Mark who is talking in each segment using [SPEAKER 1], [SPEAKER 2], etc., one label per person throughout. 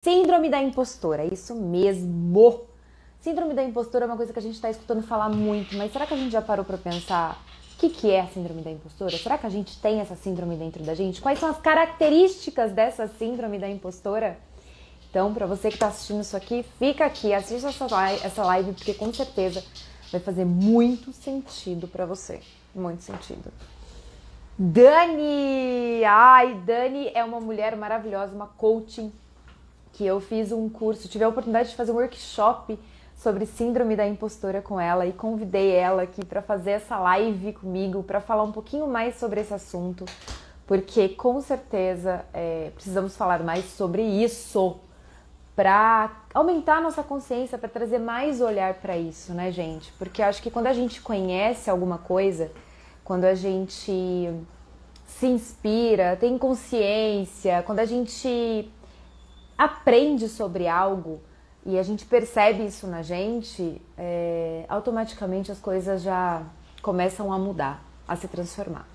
[SPEAKER 1] Síndrome da impostora, isso mesmo. Síndrome da impostora é uma coisa que a gente está escutando falar muito, mas será que a gente já parou para pensar o que é a síndrome da impostora? Será que a gente tem essa síndrome dentro da gente? Quais são as características dessa síndrome da impostora? Então, para você que está assistindo isso aqui, fica aqui, assista essa live, porque com certeza vai fazer muito sentido para você. Muito sentido. Dani! Ai, Dani é uma mulher maravilhosa, uma coaching, que eu fiz um curso, tive a oportunidade de fazer um workshop sobre síndrome da impostora com ela e convidei ela aqui para fazer essa live comigo, para falar um pouquinho mais sobre esse assunto, porque com certeza precisamos falar mais sobre isso, para aumentar a nossa consciência, para trazer mais olhar para isso, né, gente? Porque eu acho que quando a gente conhece alguma coisa, quando a gente se inspira, tem consciência, quando a gente aprende sobre algo e a gente percebe isso na gente, automaticamente as coisas já começam a mudar, a se transformar.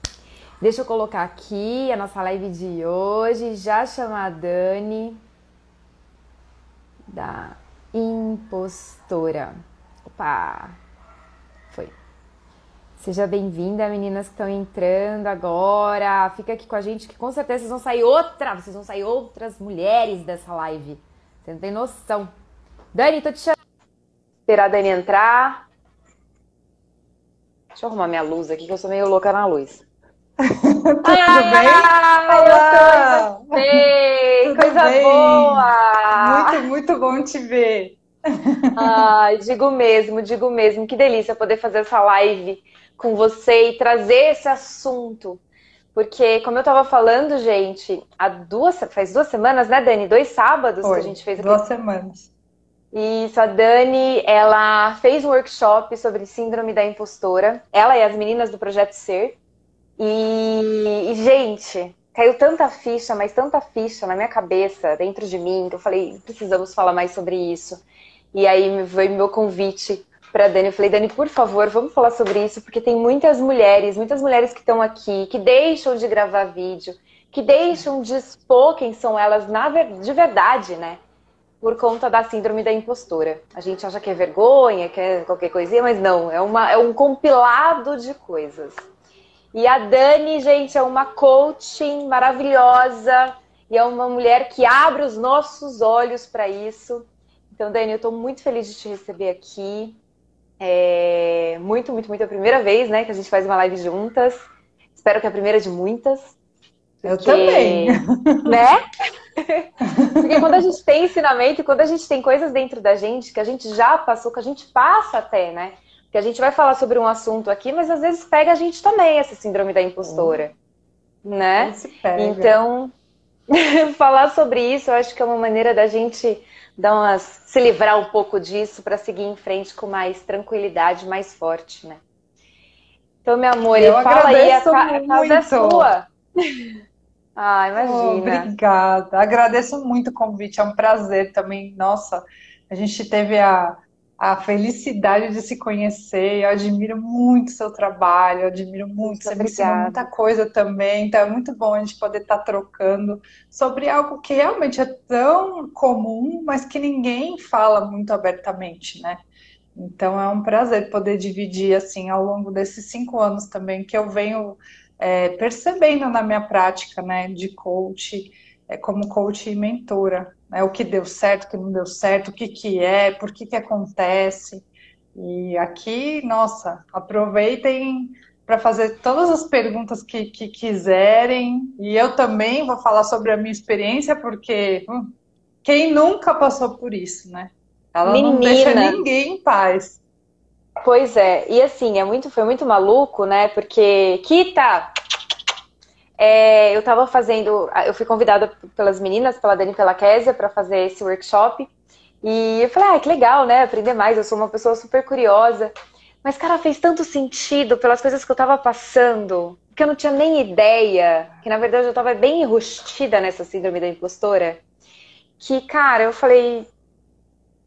[SPEAKER 1] Deixa eu colocar aqui a nossa live de hoje, já chamar a Dani da impostora. Opa! Foi. Seja bem-vinda, meninas que estão entrando agora. Fica aqui com a gente que com certeza vocês vão sair outras mulheres dessa live. Você não tem noção. Dani, tô te chamando. Esperar a Dani entrar. Deixa eu arrumar minha luz aqui, que eu sou meio louca na luz.
[SPEAKER 2] Tudo bem?
[SPEAKER 1] Olá! Tudo coisa
[SPEAKER 2] bem?
[SPEAKER 1] boa!
[SPEAKER 2] Muito bom te ver.
[SPEAKER 1] Ai, digo mesmo. Que delícia poder fazer essa live com você e trazer esse assunto. Porque, como eu tava falando, gente, faz 2 semanas, né, Dani? 2 sábados que a gente fez aqui.
[SPEAKER 2] 2 semanas.
[SPEAKER 1] Isso, a Dani, ela fez um workshop sobre síndrome da impostora. Ela e as meninas do Projeto Ser. Gente, caiu tanta ficha, mas tanta ficha na minha cabeça, dentro de mim, que eu falei, precisamos falar mais sobre isso. E aí veio meu convite para Dani. Eu falei, Dani, por favor, vamos falar sobre isso, porque tem muitas mulheres que estão aqui, que deixam de gravar vídeo, que deixam de expor quem são elas de verdade, né? Por conta da síndrome da impostora. A gente acha que é vergonha, que é qualquer coisinha, mas não, é um compilado de coisas. E a Dani, gente, é uma coaching maravilhosa e é uma mulher que abre os nossos olhos para isso. Então, Dani, eu estou muito feliz de te receber aqui. Muito a primeira vez, né, que a gente faz uma live juntas. Espero que é a primeira de muitas.
[SPEAKER 2] Eu também.
[SPEAKER 1] Né? Porque quando a gente tem ensinamento, quando a gente tem coisas dentro da gente que a gente já passou, que a gente passa até, né? Porque a gente vai falar sobre um assunto aqui, mas às vezes pega a gente também, essa síndrome da impostora, né?
[SPEAKER 2] Se pega.
[SPEAKER 1] Então, falar sobre isso, eu acho que é uma maneira da gente se livrar um pouco disso para seguir em frente com mais tranquilidade, mais forte, né? Então, meu amor, fala aí, a casa é sua. Ah, imagina.
[SPEAKER 2] Obrigada. Agradeço muito o convite, é um prazer também. Nossa, a gente teve a felicidade de se conhecer. Eu admiro muito o seu trabalho, eu admiro muito. Você me ensinou muita coisa também, então é muito bom a gente poder estar trocando sobre algo que realmente é tão comum, mas que ninguém fala muito abertamente, né? Então é um prazer poder dividir assim ao longo desses 5 anos também que eu venho percebendo na minha prática, né, de coach, como coach e mentora, né, o que deu certo, o que não deu certo, o que que é, por que que acontece. E aqui, nossa, aproveitem para fazer todas as perguntas que quiserem. E eu também vou falar sobre a minha experiência, porque quem nunca passou por isso, né? Ela não deixa ninguém em paz.
[SPEAKER 1] Pois é, e assim, foi muito maluco, né? Porque, Kita, eu fui convidada pelas meninas, pela Dani e pela Késia, para fazer esse workshop. E eu falei, que legal, né? Aprender mais, eu sou uma pessoa super curiosa. Mas, cara, fez tanto sentido pelas coisas que eu tava passando, que eu não tinha nem ideia, que na verdade eu tava bem enrustida nessa síndrome da impostora, que, cara, eu falei,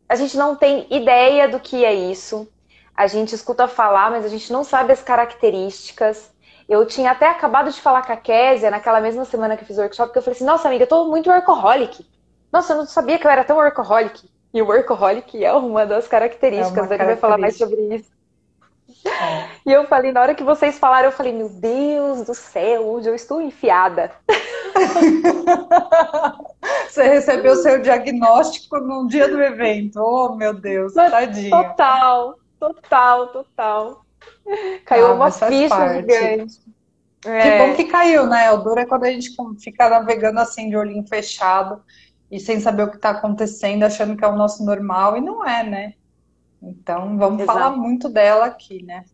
[SPEAKER 1] a gente não tem ideia do que é isso. A gente escuta falar, mas a gente não sabe as características. Eu tinha até acabado de falar com a Késia naquela mesma semana que eu fiz o workshop, que eu falei assim, nossa amiga, eu tô muito workaholic. Nossa, eu não sabia que eu era tão workaholic. E o workaholic é uma das
[SPEAKER 2] É
[SPEAKER 1] características,
[SPEAKER 2] uma
[SPEAKER 1] a Dani vai falar mais
[SPEAKER 2] característica.
[SPEAKER 1] sobre isso.
[SPEAKER 2] É.
[SPEAKER 1] E eu falei, na hora que vocês falaram, eu falei, meu Deus do céu, onde eu estou enfiada?
[SPEAKER 2] Você recebeu seu diagnóstico no dia do evento. Oh, meu Deus, tadinha.
[SPEAKER 1] Total, total, total. Caiu
[SPEAKER 2] Ah,
[SPEAKER 1] uma
[SPEAKER 2] mas faz
[SPEAKER 1] ficha
[SPEAKER 2] parte.
[SPEAKER 1] gigante.
[SPEAKER 2] Que bom que
[SPEAKER 1] É,
[SPEAKER 2] caiu, né? O duro é quando a gente fica navegando assim de olhinho fechado e sem saber o que está acontecendo, achando que é o nosso normal, e não é, né? Então, vamos falar
[SPEAKER 1] exato,
[SPEAKER 2] muito dela aqui, né?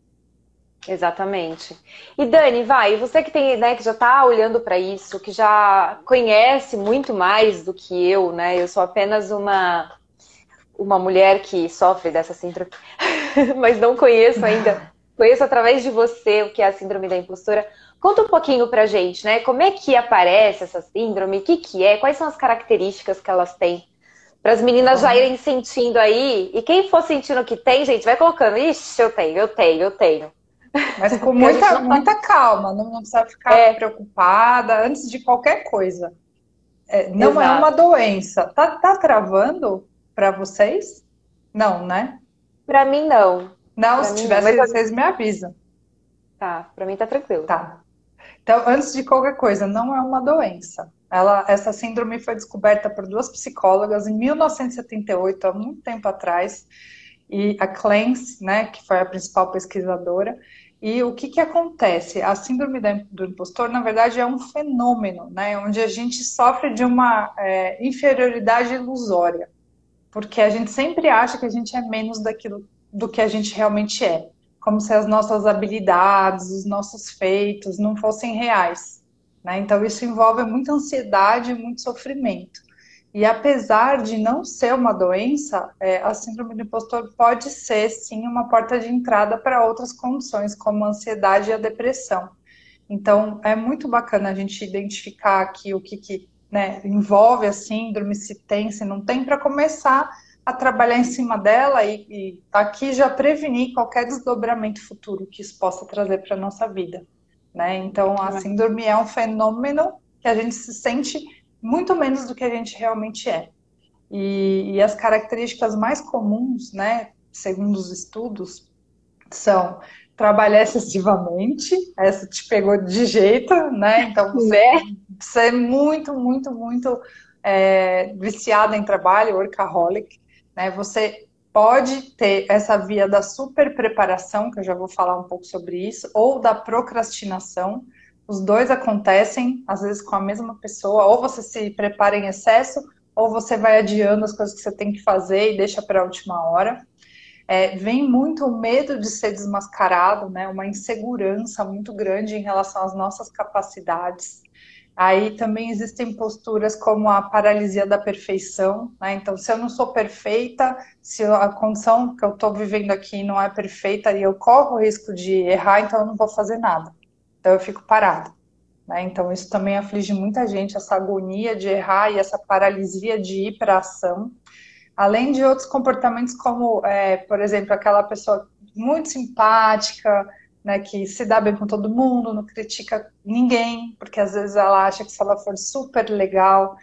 [SPEAKER 1] exatamente. E Dani, vai, você que tem, né, que já tá olhando para isso, que já conhece muito mais do que eu, né? Eu sou apenas uma mulher que sofre dessa síndrome, mas não conheço ainda. Conheço através de você o que é a síndrome da impostora. Conta um pouquinho pra gente, né? Como é que aparece essa síndrome? O que que é? Quais são as características que elas têm? Para as meninas já
[SPEAKER 2] Vamos,
[SPEAKER 1] irem sentindo aí. E quem for sentindo que tem, gente, vai colocando. Ixi, eu tenho, eu tenho, eu tenho.
[SPEAKER 2] mas com
[SPEAKER 1] Porque a gente
[SPEAKER 2] muita,
[SPEAKER 1] não tá.
[SPEAKER 2] muita calma, não precisa ficar
[SPEAKER 1] É,
[SPEAKER 2] preocupada antes de qualquer coisa. É, não é uma
[SPEAKER 1] exato.
[SPEAKER 2] doença. Tá travando para vocês? Não, né?
[SPEAKER 1] Pra mim, não.
[SPEAKER 2] Não,
[SPEAKER 1] Pra
[SPEAKER 2] se
[SPEAKER 1] mim, não.
[SPEAKER 2] tivesse, vocês me avisam.
[SPEAKER 1] Tá, pra mim tá tranquilo.
[SPEAKER 2] Tá. Então, antes de qualquer coisa, não é uma doença. Essa síndrome foi descoberta por duas psicólogas em 1978, há muito tempo atrás, e a Clance, né, que foi a principal pesquisadora. E o que que acontece? A síndrome do impostor, na verdade, é um fenômeno, né, onde a gente sofre de uma inferioridade ilusória, porque a gente sempre acha que a gente é menos daquilo do que a gente realmente é, como se as nossas habilidades, os nossos feitos não fossem reais, né? Então isso envolve muita ansiedade e muito sofrimento. E apesar de não ser uma doença, a síndrome do impostor pode ser sim uma porta de entrada para outras condições, como a ansiedade e a depressão. Então, é muito bacana a gente identificar aqui o que né, envolve a síndrome, se tem, se não tem, para começar a trabalhar em cima dela e aqui já prevenir qualquer desdobramento futuro que isso possa trazer para a nossa vida. Né? Então, a síndrome é um fenômeno que a gente se sente muito menos do que a gente realmente é. E as características mais comuns, né, segundo os estudos, são trabalhar excessivamente, essa te pegou de jeito, né? Então
[SPEAKER 1] Né?
[SPEAKER 2] você é muito, muito, muito viciada em trabalho, workaholic, né? Você pode ter essa via da super preparação, que eu já vou falar um pouco sobre isso, ou da procrastinação. Os dois acontecem, às vezes, com a mesma pessoa, ou você se prepara em excesso, ou você vai adiando as coisas que você tem que fazer e deixa para a última hora. Vem muito o medo de ser desmascarado, né? Uma insegurança muito grande em relação às nossas capacidades. Aí também existem posturas como a paralisia da perfeição, né? Então, se eu não sou perfeita, se a condição que eu estou vivendo aqui não é perfeita e eu corro o risco de errar, então eu não vou fazer nada. Então eu fico parada. Né? Então, isso também aflige muita gente, essa agonia de errar e essa paralisia de ir para a ação. Além de outros comportamentos como, por exemplo, aquela pessoa muito simpática, né, que se dá bem com todo mundo, não critica ninguém, porque às vezes ela acha que se ela for super legal,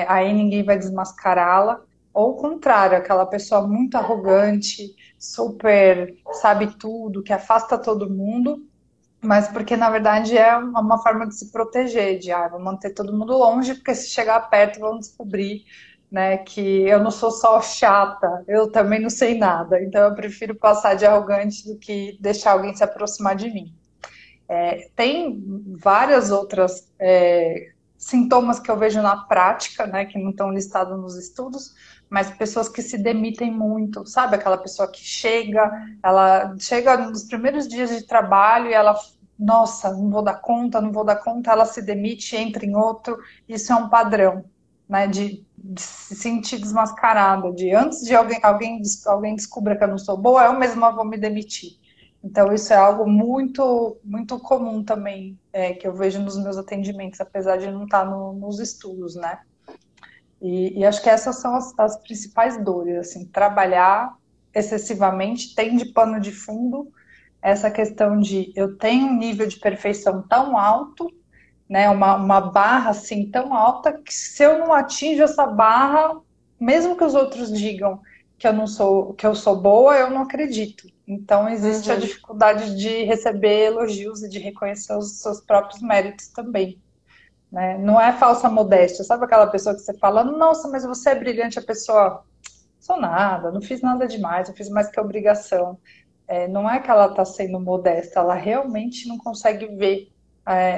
[SPEAKER 2] aí ninguém vai desmascará-la. Ou o contrário, aquela pessoa muito arrogante, super sabe tudo, que afasta todo mundo, mas porque na verdade é uma forma de se proteger, de vou manter todo mundo longe, porque se chegar perto vão descobrir, né, que eu não sou só chata, eu também não sei nada. Então eu prefiro passar de arrogante do que deixar alguém se aproximar de mim. Tem várias outras sintomas que eu vejo na prática, né, que não estão listados nos estudos, mas pessoas que se demitem muito, sabe? Aquela pessoa que ela chega nos primeiros dias de trabalho e ela, nossa, não vou dar conta, não vou dar conta, ela se demite, entra em outro. Isso é um padrão, né, de se sentir desmascarada, de antes de alguém descubra que eu não sou boa, eu mesma vou me demitir. Então, isso é algo muito, muito comum também, que eu vejo nos meus atendimentos, apesar de não estar nos estudos, né? E acho que essas são as principais dores, assim, trabalhar excessivamente tem de pano de fundo essa questão de eu tenho um nível de perfeição tão alto, né? Uma barra assim tão alta que se eu não atinjo essa barra, mesmo que os outros digam que eu não sou, que eu sou boa, eu não acredito. Então existe a
[SPEAKER 1] Uhum.
[SPEAKER 2] dificuldade de receber elogios e de reconhecer os seus próprios méritos também, né? Não é falsa modéstia, sabe aquela pessoa que você fala, nossa, mas você é brilhante, a pessoa, sou nada, não fiz nada demais, eu fiz mais que a obrigação. Não é que ela está sendo modesta, ela realmente não consegue ver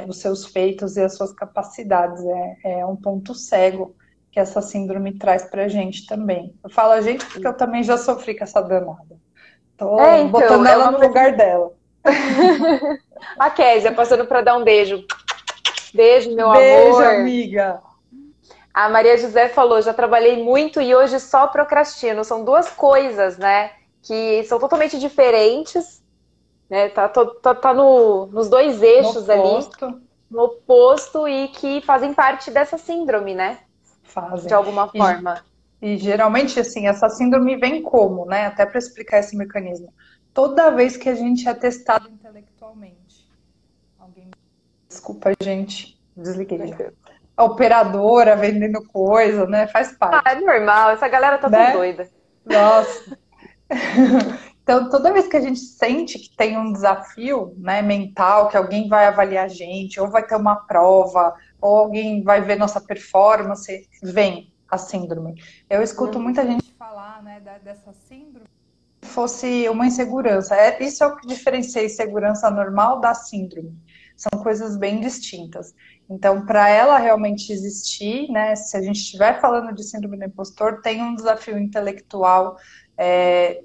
[SPEAKER 2] os seus feitos e as suas capacidades. É um ponto cego que essa síndrome traz pra gente também. Eu falo a gente porque eu também já sofri com essa danada.
[SPEAKER 1] É,
[SPEAKER 2] Tô
[SPEAKER 1] então,
[SPEAKER 2] botando
[SPEAKER 1] é
[SPEAKER 2] ela
[SPEAKER 1] uma
[SPEAKER 2] no
[SPEAKER 1] coisa.
[SPEAKER 2] lugar dela.
[SPEAKER 1] A Kézia passando para dar um beijo. Beijo, meu
[SPEAKER 2] Beijo,
[SPEAKER 1] amor.
[SPEAKER 2] amiga.
[SPEAKER 1] A Maria José falou: já trabalhei muito e hoje só procrastino. São duas coisas, né? Que são totalmente diferentes, né? Tá nos dois
[SPEAKER 2] No
[SPEAKER 1] eixos ali,
[SPEAKER 2] posto,
[SPEAKER 1] no oposto, e que fazem parte dessa síndrome, né? De
[SPEAKER 2] fazem.
[SPEAKER 1] alguma
[SPEAKER 2] E,
[SPEAKER 1] forma.
[SPEAKER 2] e geralmente, assim, essa síndrome vem como, né? Até para explicar esse mecanismo. Toda vez que a gente é testado intelectualmente. Alguém Desculpa, gente. Desliguei já. A operadora vendendo coisa, né? Faz
[SPEAKER 1] Ah, é
[SPEAKER 2] parte,
[SPEAKER 1] normal, essa galera tá tudo
[SPEAKER 2] né?
[SPEAKER 1] doida.
[SPEAKER 2] Nossa. Então, toda vez que a gente sente que tem um desafio, né, mental, que alguém vai avaliar a gente, ou vai ter uma prova, ou alguém vai ver nossa performance, vem a síndrome. Eu escuto
[SPEAKER 1] Uhum.
[SPEAKER 2] muita gente falar, né, dessa síndrome fosse uma insegurança. Isso é o que diferencia a insegurança normal da síndrome. São coisas bem distintas. Então, para ela realmente existir, né, se a gente estiver falando de síndrome do impostor, tem um desafio intelectual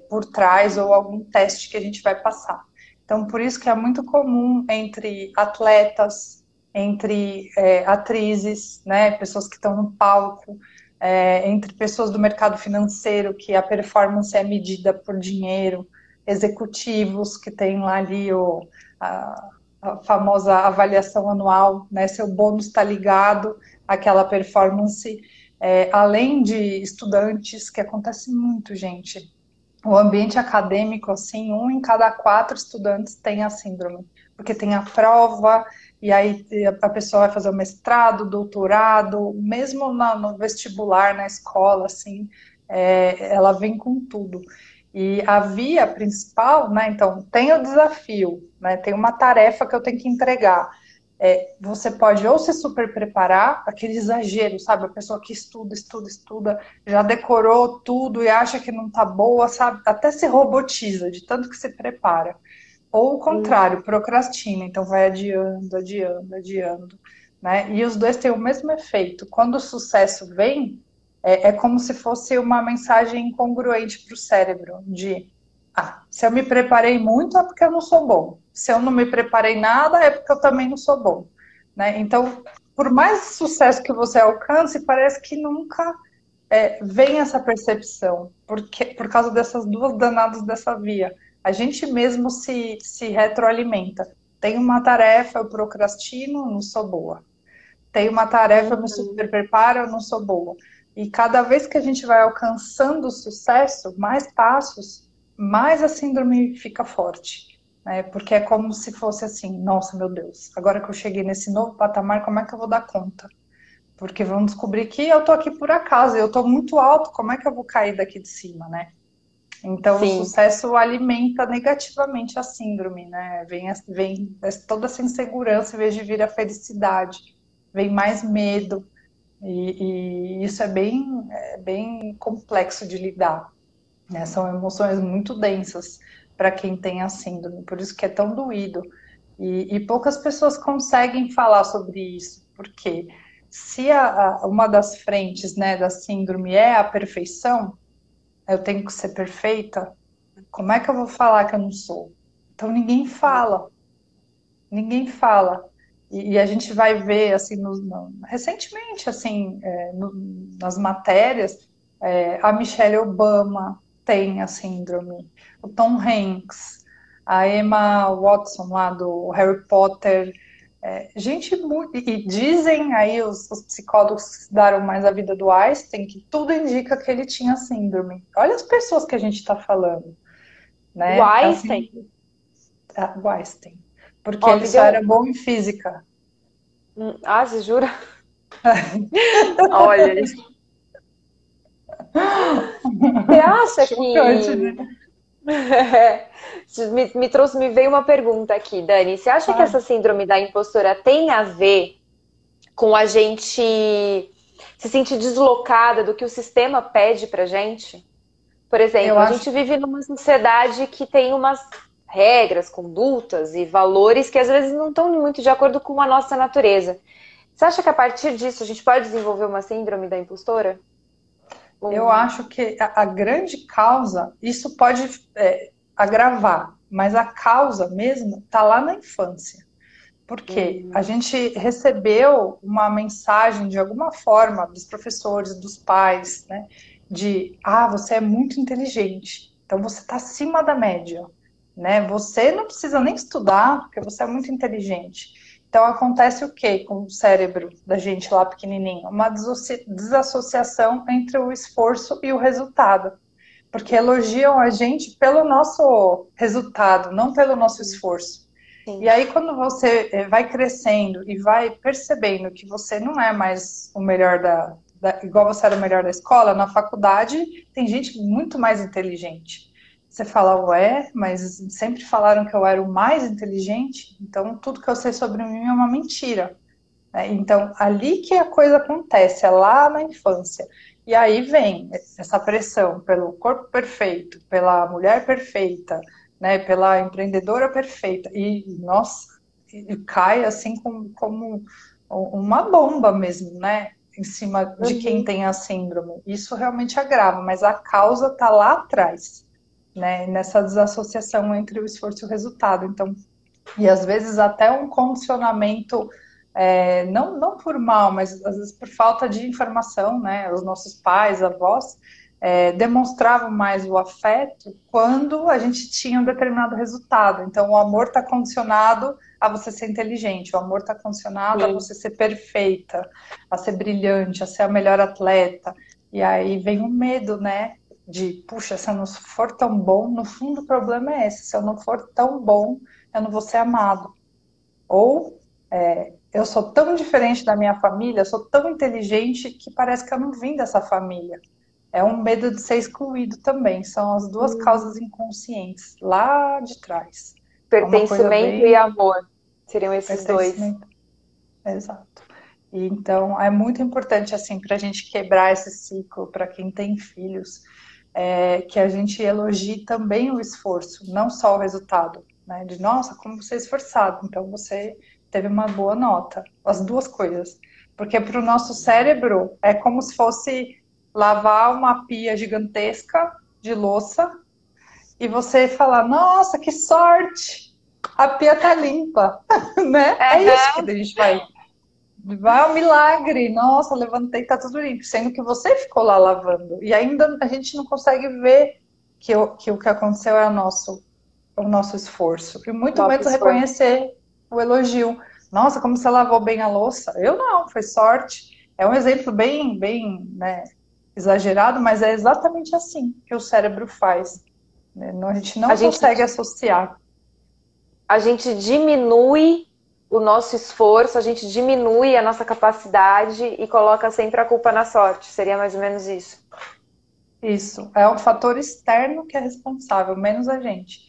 [SPEAKER 2] por trás ou algum teste que a gente vai passar. Então, por isso que é muito comum entre atletas, entre atrizes, né, pessoas que estão no palco, entre pessoas do mercado financeiro, que a performance é medida por dinheiro, executivos que têm lá ali a, a famosa avaliação anual, né? Seu bônus está ligado àquela performance, além de estudantes, que acontece muito, gente. O ambiente acadêmico, assim, um em cada quatro estudantes tem a síndrome, porque tem a prova, e aí a pessoa vai fazer o mestrado, doutorado, mesmo no vestibular, na escola, assim, ela vem com tudo. E a via principal, né, então, tem o desafio, né, tem uma tarefa que eu tenho que entregar. Você pode ou se super preparar, aquele exagero, sabe? A pessoa que estuda, estuda, estuda, já decorou tudo e acha que não tá boa, sabe? Até se robotiza de tanto que se prepara. Ou o
[SPEAKER 1] Uhum.
[SPEAKER 2] contrário, procrastina, então vai adiando, adiando, adiando, né? E os dois têm o mesmo efeito. Quando o sucesso vem, é como se fosse uma mensagem incongruente para o cérebro, de se eu me preparei muito é porque eu não sou bom. Se eu não me preparei nada é porque eu também não sou bom, né? Então, por mais sucesso que você alcance, parece que nunca vem essa percepção, porque, por causa dessas duas danadas dessa via. A gente mesmo se retroalimenta. Tem uma tarefa, eu procrastino, não sou boa. Tem uma tarefa, eu me
[SPEAKER 1] Uhum.
[SPEAKER 2] super preparo, eu não sou boa. E cada vez que a gente vai alcançando o sucesso, mais passos, mais a síndrome fica forte. Né? Porque é como se fosse assim, nossa, meu Deus, agora que eu cheguei nesse novo patamar, como é que eu vou dar conta? Porque vão descobrir que eu tô aqui por acaso, eu tô muito alto, como é que eu vou cair daqui de cima, né? Então, o
[SPEAKER 1] Sim.
[SPEAKER 2] sucesso alimenta negativamente a síndrome, né? Vem toda essa insegurança em vez de vir a felicidade, vem mais medo, e isso é bem complexo de lidar, né? São emoções muito densas para quem tem a síndrome, por isso que é tão doído. E poucas pessoas conseguem falar sobre isso, porque se uma das frentes, né, da síndrome é a perfeição, eu tenho que ser perfeita, como é que eu vou falar que eu não sou? Então fala, ninguém fala. E a gente vai ver, assim, recentemente, assim, nas matérias, a Michelle Obama tem a síndrome, o Tom Hanks, a Emma Watson lá do Harry Potter, gente muito. E dizem aí os psicólogos que estudaram mais a vida do Einstein que tudo indica que ele tinha síndrome. Olha as pessoas que a gente está falando,
[SPEAKER 1] O
[SPEAKER 2] né?
[SPEAKER 1] Einstein,
[SPEAKER 2] Assim, o Einstein. Porque
[SPEAKER 1] ó,
[SPEAKER 2] ele
[SPEAKER 1] me
[SPEAKER 2] só
[SPEAKER 1] deu.
[SPEAKER 2] era bom em física.
[SPEAKER 1] Ah, você jura? Olha, você acha
[SPEAKER 2] Chocante,
[SPEAKER 1] que...
[SPEAKER 2] né?
[SPEAKER 1] Me veio uma pergunta aqui, Dani. Você acha que
[SPEAKER 2] Claro.
[SPEAKER 1] essa síndrome da impostora tem a ver com a gente se sentir deslocada do que o sistema pede pra gente? Por
[SPEAKER 2] Eu
[SPEAKER 1] exemplo, a
[SPEAKER 2] acho
[SPEAKER 1] gente vive numa sociedade que tem umas regras, condutas e valores que às vezes não estão muito de acordo com a nossa natureza. Você acha que a partir disso a gente pode desenvolver uma síndrome da impostora?
[SPEAKER 2] Eu
[SPEAKER 1] Um...
[SPEAKER 2] acho que a grande causa, isso pode agravar, mas a causa mesmo está lá na infância. Porque a
[SPEAKER 1] Hum,
[SPEAKER 2] gente recebeu uma mensagem de alguma forma dos professores, dos pais, né? De, você é muito inteligente, então você está acima da média, né? Você não precisa nem estudar, porque você é muito inteligente. Então acontece o que com o cérebro da gente lá pequenininho? Uma desassociação entre o esforço e o resultado. Porque elogiam a gente pelo nosso resultado, não pelo nosso esforço. E
[SPEAKER 1] sim.
[SPEAKER 2] aí, quando você vai crescendo e vai percebendo que você não é mais o melhor igual você era o melhor da escola, na faculdade tem gente muito mais inteligente. Você fala, ué, mas sempre falaram que eu era o mais inteligente, então tudo que eu sei sobre mim é uma mentira, né? Então, ali que a coisa acontece, é lá na infância. E aí vem essa pressão pelo corpo perfeito, pela mulher perfeita, né, pela empreendedora perfeita. E, nossa, e cai assim como uma bomba mesmo, né? Em cima de quem
[SPEAKER 1] Uhum.
[SPEAKER 2] tem a síndrome. Isso realmente agrava, mas a causa está lá atrás, né? Nessa desassociação entre o esforço e o resultado. Então, e às vezes até um condicionamento, não por mal, mas às vezes por falta de informação, né? Os nossos pais, avós, demonstravam mais o afeto quando a gente tinha um determinado resultado. Então, o amor está condicionado a você ser inteligente, o amor está condicionado a
[SPEAKER 1] Sim.
[SPEAKER 2] você ser perfeita, a ser brilhante, a ser a melhor atleta. E aí vem o medo, né? De, puxa, se eu não for tão bom, no fundo o problema é esse, se eu não for tão bom, eu não vou ser amado. Ou eu sou tão diferente da minha família, sou tão inteligente que parece que eu não vim dessa família. É um medo de ser excluído também. São as duas causas
[SPEAKER 1] Hum.
[SPEAKER 2] inconscientes, lá de trás. É uma coisa
[SPEAKER 1] Pertencimento e
[SPEAKER 2] bem
[SPEAKER 1] amor seriam esses dois.
[SPEAKER 2] pertencimento. Exato. E então é muito importante assim para a gente quebrar esse ciclo, para quem tem filhos, que a gente elogie também o esforço, não só o resultado, né? De nossa, como você é esforçado, então você teve uma boa nota. As duas coisas. Porque para o nosso cérebro é como se fosse lavar uma pia gigantesca de louça e você falar, nossa, que sorte! A pia tá limpa, né? É isso que
[SPEAKER 1] Aham.
[SPEAKER 2] a gente vai ao milagre. Nossa, levantei, tá tudo limpo. Sendo que você ficou lá lavando. E ainda a gente não consegue ver que o que aconteceu é o nosso esforço. E muito
[SPEAKER 1] Nosso
[SPEAKER 2] menos
[SPEAKER 1] esforço.
[SPEAKER 2] reconhecer o elogio. Nossa, como você lavou bem a louça. Eu não, foi sorte. É um exemplo bem, né, exagerado, mas é exatamente assim que o cérebro faz, né? A gente
[SPEAKER 1] A
[SPEAKER 2] não
[SPEAKER 1] gente,
[SPEAKER 2] consegue associar.
[SPEAKER 1] a gente diminui o nosso esforço, a gente diminui a nossa capacidade e coloca sempre a culpa na sorte. Seria mais ou menos isso.
[SPEAKER 2] Isso, é um fator externo que é responsável, menos a gente.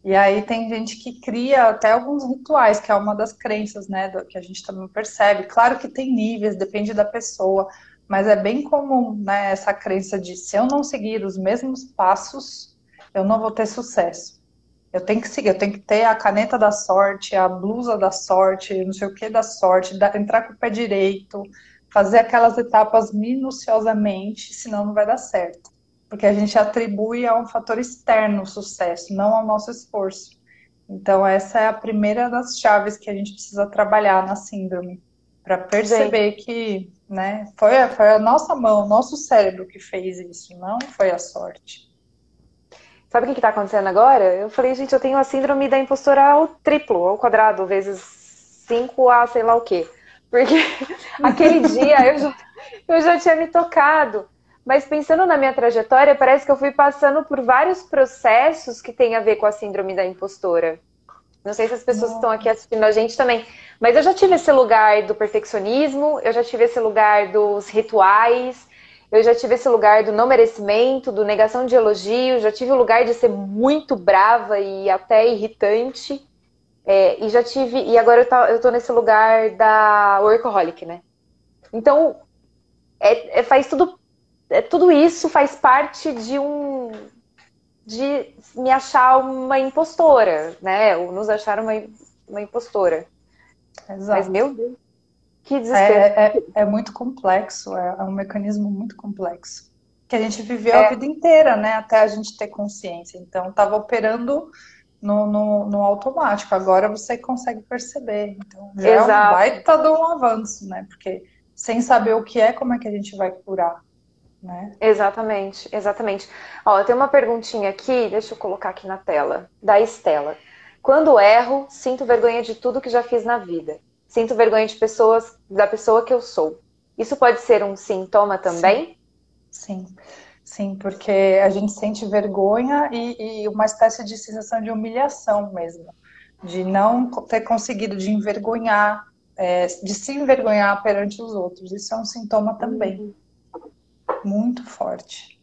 [SPEAKER 2] E aí tem gente que cria até alguns rituais, que é uma das crenças, né, que a gente também percebe. Claro que tem níveis, depende da pessoa, mas é bem comum, né, essa crença de se eu não seguir os mesmos passos, eu não vou ter sucesso. Eu tenho que seguir, eu tenho que ter a caneta da sorte, a blusa da sorte, não sei o que da sorte, entrar com o pé direito, fazer aquelas etapas minuciosamente, senão não vai dar certo. Porque a gente atribui a um fator externo o sucesso, não ao nosso esforço. Então, essa é a primeira das chaves que a gente precisa trabalhar na síndrome, para
[SPEAKER 1] Gente,
[SPEAKER 2] perceber que, né, foi a nossa mão, o nosso cérebro que fez isso, não foi a sorte.
[SPEAKER 1] sabe o que está acontecendo agora? Eu falei, gente, eu tenho a síndrome da impostora ao triplo, ao quadrado, vezes 5 a sei lá o quê. Porque aquele dia eu já tinha me tocado. Mas pensando na minha trajetória, parece que eu fui passando por vários processos que têm a ver com a síndrome da impostora. Não sei se as pessoas que estão aqui
[SPEAKER 2] Nossa,
[SPEAKER 1] assistindo a gente também, mas eu já tive esse lugar do perfeccionismo, eu já tive esse lugar dos rituais, eu já tive esse lugar do não merecimento, do negação de elogio, já tive o lugar de ser muito brava e até irritante, e já tive, e agora eu tô nesse lugar da workaholic, né? Então, faz tudo, tudo isso faz parte de me achar uma impostora, né? Ou nos achar uma impostora. Mas,
[SPEAKER 2] exato.
[SPEAKER 1] meu Deus, que desespero.
[SPEAKER 2] É muito complexo, é um mecanismo muito complexo. Que a gente viveu a
[SPEAKER 1] É,
[SPEAKER 2] vida inteira, né? Até a gente ter consciência. Então, estava operando no automático. Agora você consegue perceber. Então, já é um
[SPEAKER 1] exato,
[SPEAKER 2] baita de um avanço, né? Porque sem saber o que é, como é que a gente vai curar, né?
[SPEAKER 1] exatamente, exatamente. Ó, tem uma perguntinha aqui, deixa eu colocar aqui na tela, da Estela. Quando erro, sinto vergonha de tudo que já fiz na vida. Sinto vergonha de pessoas, da pessoa que eu sou. Isso pode ser um sintoma
[SPEAKER 2] Sim,
[SPEAKER 1] também?
[SPEAKER 2] sim, sim, porque a gente sente vergonha e uma espécie de sensação de humilhação mesmo, de não ter conseguido, de envergonhar, de se envergonhar perante os outros. Isso é um sintoma também
[SPEAKER 1] Uhum.
[SPEAKER 2] muito forte.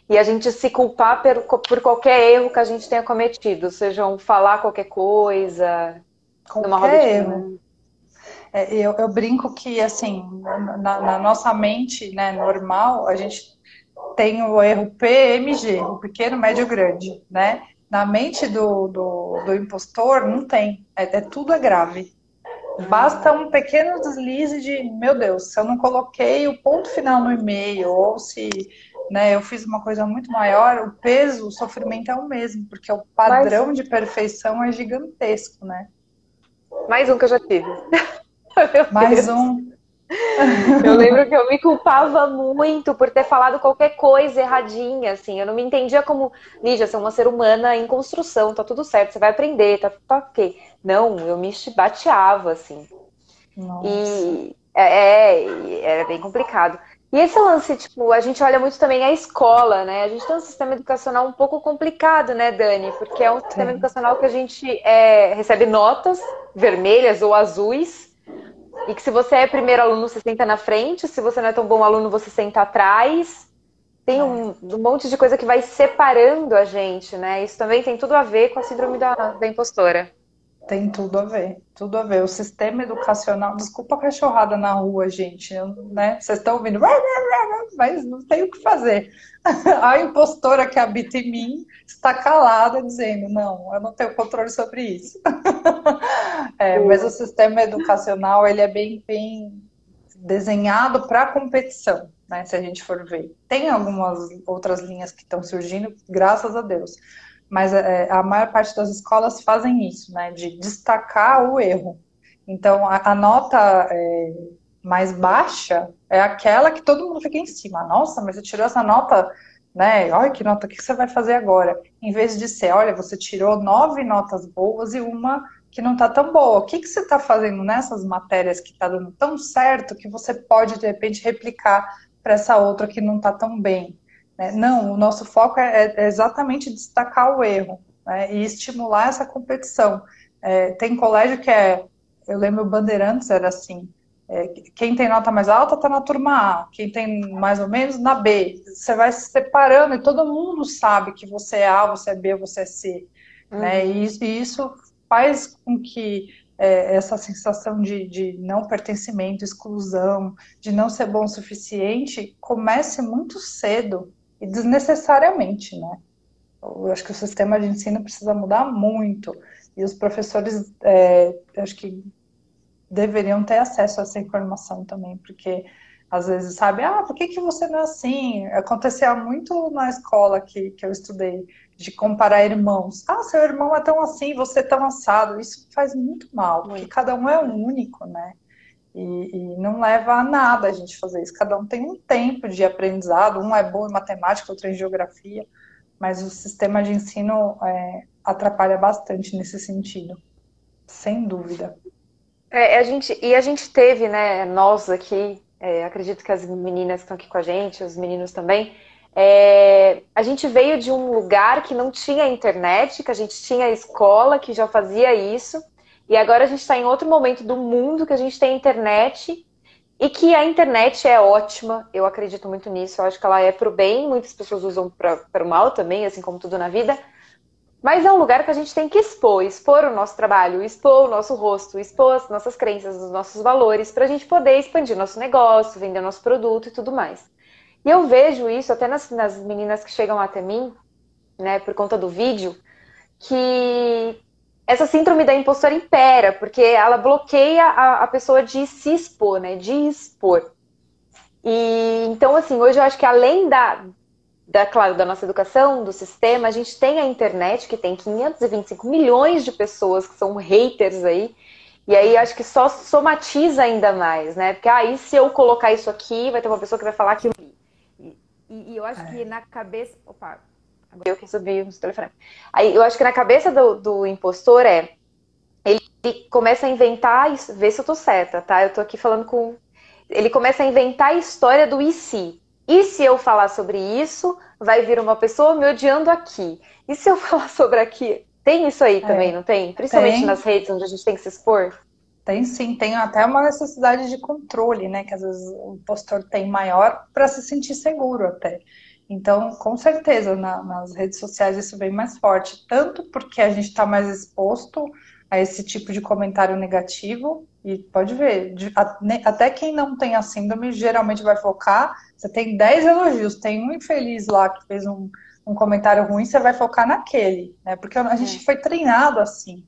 [SPEAKER 1] E a gente se culpar por qualquer erro que a gente tenha cometido, seja um falar qualquer coisa, numa roda de
[SPEAKER 2] Qualquer erro.
[SPEAKER 1] conversa.
[SPEAKER 2] Eu brinco que, assim, na nossa mente, né, normal, a gente tem o erro PMG, o pequeno, médio, grande, né? Na mente do impostor, não tem. Tudo é grave. Basta um pequeno deslize de, meu Deus, se eu não coloquei o ponto final no e-mail, ou se, né, eu fiz uma coisa muito maior, o peso, o sofrimento é o mesmo, porque o
[SPEAKER 1] Mas
[SPEAKER 2] padrão de perfeição é gigantesco, né?
[SPEAKER 1] mais um que eu já tive. Meu
[SPEAKER 2] Mais
[SPEAKER 1] Deus.
[SPEAKER 2] um.
[SPEAKER 1] Eu lembro que eu me culpava muito por ter falado qualquer coisa erradinha, assim. Eu não me entendia como, Lígia, você é uma ser humana em construção, tá tudo certo, você vai aprender, tá ok. Não, eu me chibateava, assim.
[SPEAKER 2] Nossa,
[SPEAKER 1] E era bem complicado. E esse lance, tipo, a gente olha muito também a escola, né? A gente tem um sistema educacional um pouco complicado, né, Dani? Porque é um sistema
[SPEAKER 2] tem.
[SPEAKER 1] educacional que a gente recebe notas vermelhas ou azuis, e que se você é primeiro aluno, você senta na frente, se você não é tão bom aluno, você senta atrás. Tem
[SPEAKER 2] É.
[SPEAKER 1] um monte de coisa que vai separando a gente, né? Isso também tem tudo a ver com a síndrome da impostora.
[SPEAKER 2] Tem tudo a ver, tudo a ver. O sistema educacional, desculpa a cachorrada na rua, gente, né? Vocês estão ouvindo, mas não tem o que fazer. A impostora que habita em mim está calada, dizendo: não, eu não tenho controle sobre isso. Mas o sistema educacional ele é bem desenhado para competição, né? Se a gente for ver, tem algumas outras linhas que estão surgindo, graças a Deus, mas a maior parte das escolas fazem isso, né? De destacar o erro. Então, a nota mais baixa é aquela que todo mundo fica em cima. Nossa, mas você tirou essa nota, né? Olha que nota, o que você vai fazer agora? Em vez de ser, olha, você tirou 9 notas boas e uma que não está tão boa. O que você está fazendo nessas matérias que está dando tão certo que você pode, de repente, replicar para essa outra que não está tão bem? Né? Não, o nosso foco é exatamente destacar o erro, né? E estimular essa competição. Tem colégio que eu lembro Bandeirantes era assim, quem tem nota mais alta está na turma A, quem tem mais ou menos na B. Você vai se separando e todo mundo sabe que você é A, você é B, você é C. Né?
[SPEAKER 1] Uhum.
[SPEAKER 2] E isso faz com que essa sensação de não pertencimento, exclusão, de não ser bom o suficiente, comece muito cedo e desnecessariamente, né? Eu acho que o sistema de ensino precisa mudar muito e os professores, acho que deveriam ter acesso a essa informação também, porque às vezes sabe, por que você não é assim? Acontecia muito na escola que eu estudei, de comparar irmãos. Seu irmão é tão assim, você é tão assado. Isso faz muito mal, porque
[SPEAKER 1] Muito.
[SPEAKER 2] cada um é único, né? E não leva a nada a gente fazer isso. Cada um tem um tempo de aprendizado, um é bom em matemática, outro em geografia, mas o sistema de ensino atrapalha bastante nesse sentido, sem dúvida.
[SPEAKER 1] A gente teve, né, nós aqui, acredito que as meninas que estão aqui com a gente, os meninos também, A gente veio de um lugar que não tinha internet, que a gente tinha escola que já fazia isso, e agora a gente está em outro momento do mundo que a gente tem internet e que a internet é ótima. Eu acredito muito nisso. Eu acho que ela é pro bem, muitas pessoas usam para o mal também, assim como tudo na vida. Mas é um lugar que a gente tem que expor o nosso trabalho, expor o nosso rosto, expor as nossas crenças, os nossos valores, para a gente poder expandir nosso negócio, vender nosso produto e tudo mais. E eu vejo isso até nas meninas que chegam até mim, né, por conta do vídeo, que essa síndrome da impostora impera, porque ela bloqueia a pessoa de se expor, né, de expor. E então, assim, hoje eu acho que além claro, da nossa educação, do sistema, a gente tem a internet, que tem 525 milhões de pessoas que são haters aí, e aí acho que só somatiza ainda mais, né? Porque aí se eu colocar isso aqui, vai ter uma pessoa que vai falar aquilo. E eu acho que
[SPEAKER 2] É,
[SPEAKER 1] na cabeça. Opa, agora eu que subi o telefone. Aí eu acho que na cabeça do impostor ele começa a inventar, vê se eu tô certa, tá? Eu tô aqui falando com. Ele começa a inventar a história do e se. E se eu falar sobre isso, vai vir uma pessoa me odiando aqui. E se eu falar sobre aqui? Tem isso aí também,
[SPEAKER 2] é,
[SPEAKER 1] não tem? Principalmente nas
[SPEAKER 2] tem,
[SPEAKER 1] redes onde a gente tem que se expor.
[SPEAKER 2] tem sim, tem até uma necessidade de controle, né? Que às vezes o impostor tem maior para se sentir seguro até. Então, com certeza, nas redes sociais isso vem mais forte, tanto porque a gente está mais exposto a esse tipo de comentário negativo, e pode ver, até quem não tem a síndrome geralmente vai focar. Você tem 10 elogios, tem um infeliz lá que fez um comentário ruim, você vai focar naquele, né? Porque a gente
[SPEAKER 1] É.
[SPEAKER 2] foi treinado assim,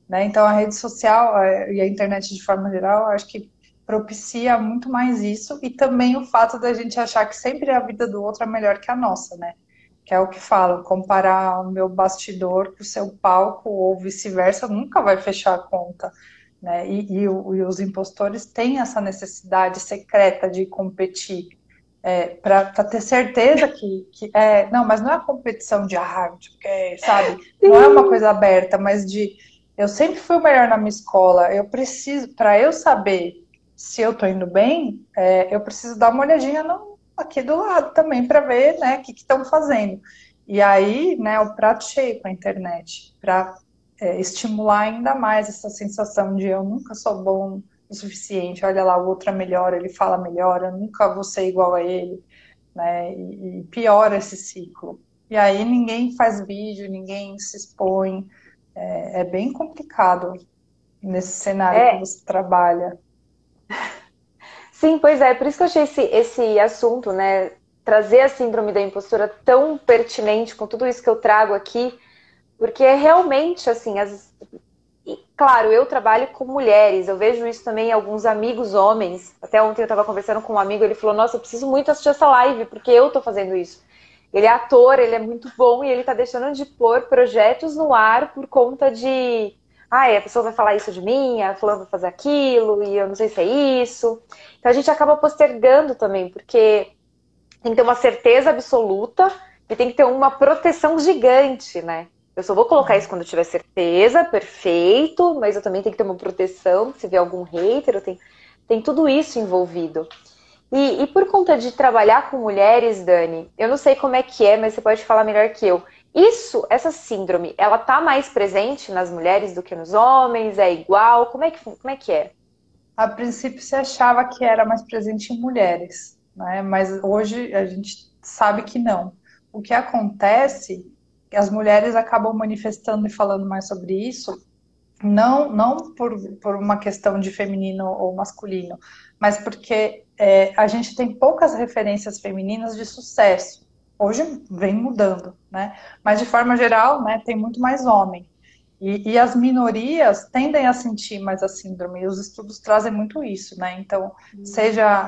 [SPEAKER 2] né? Então, a rede social e a internet de forma geral, acho que propicia muito mais isso, e também o fato da gente achar que sempre a vida do outro é melhor que a nossa, né? Que é o que falam, comparar o meu bastidor com o seu palco ou vice-versa nunca vai fechar a conta, né? E os impostores têm essa necessidade secreta de competir, para ter certeza não, mas não é a competição de arte, porque, sabe, não é uma
[SPEAKER 1] Sim.
[SPEAKER 2] coisa aberta, mas de eu sempre fui o melhor na minha escola, eu preciso, para eu saber se eu tô indo bem, eu preciso dar uma olhadinha aqui do lado também para ver, né, o que estão fazendo. E aí, né, o prato cheio com a internet, para estimular ainda mais essa sensação de eu nunca sou bom o suficiente, olha lá, o outro é melhor, ele fala melhor, eu nunca vou ser igual a ele, né? E piora esse ciclo. E aí ninguém faz vídeo, ninguém se expõe, é bem complicado nesse cenário que
[SPEAKER 1] É,
[SPEAKER 2] você trabalha.
[SPEAKER 1] sim, pois é, por isso que eu achei esse assunto, né? Trazer a síndrome da impostora tão pertinente com tudo isso que eu trago aqui, porque é realmente assim, claro, eu trabalho com mulheres, eu vejo isso também em alguns amigos homens. Até ontem eu estava conversando com um amigo, ele falou: Nossa, eu preciso muito assistir essa live, porque eu tô fazendo isso. Ele é ator, ele é muito bom e ele tá deixando de pôr projetos no ar por conta de. A pessoa vai falar isso de mim, a fulana vai fazer aquilo, e eu não sei se é isso. Então a gente acaba postergando também, porque tem que ter uma certeza absoluta e tem que ter uma proteção gigante, né? Eu só vou colocar isso quando eu tiver certeza, perfeito, mas eu também tenho que ter uma proteção, se vier algum hater, tem tudo isso envolvido. E por conta de trabalhar com mulheres, Dani, eu não sei como é que é, mas você pode falar melhor que eu. Essa síndrome, ela tá mais presente nas mulheres do que nos homens? É igual? Como é que é?
[SPEAKER 2] A princípio se achava que era mais presente em mulheres, né? Mas hoje a gente sabe que não. O que acontece é que as mulheres acabam manifestando e falando mais sobre isso, não por uma questão de feminino ou masculino, mas porque a gente tem poucas referências femininas de sucesso. Hoje vem mudando, né? Mas de forma geral, né, tem muito mais homem. E as minorias tendem a sentir mais a síndrome, e os estudos trazem muito isso, né? Então, seja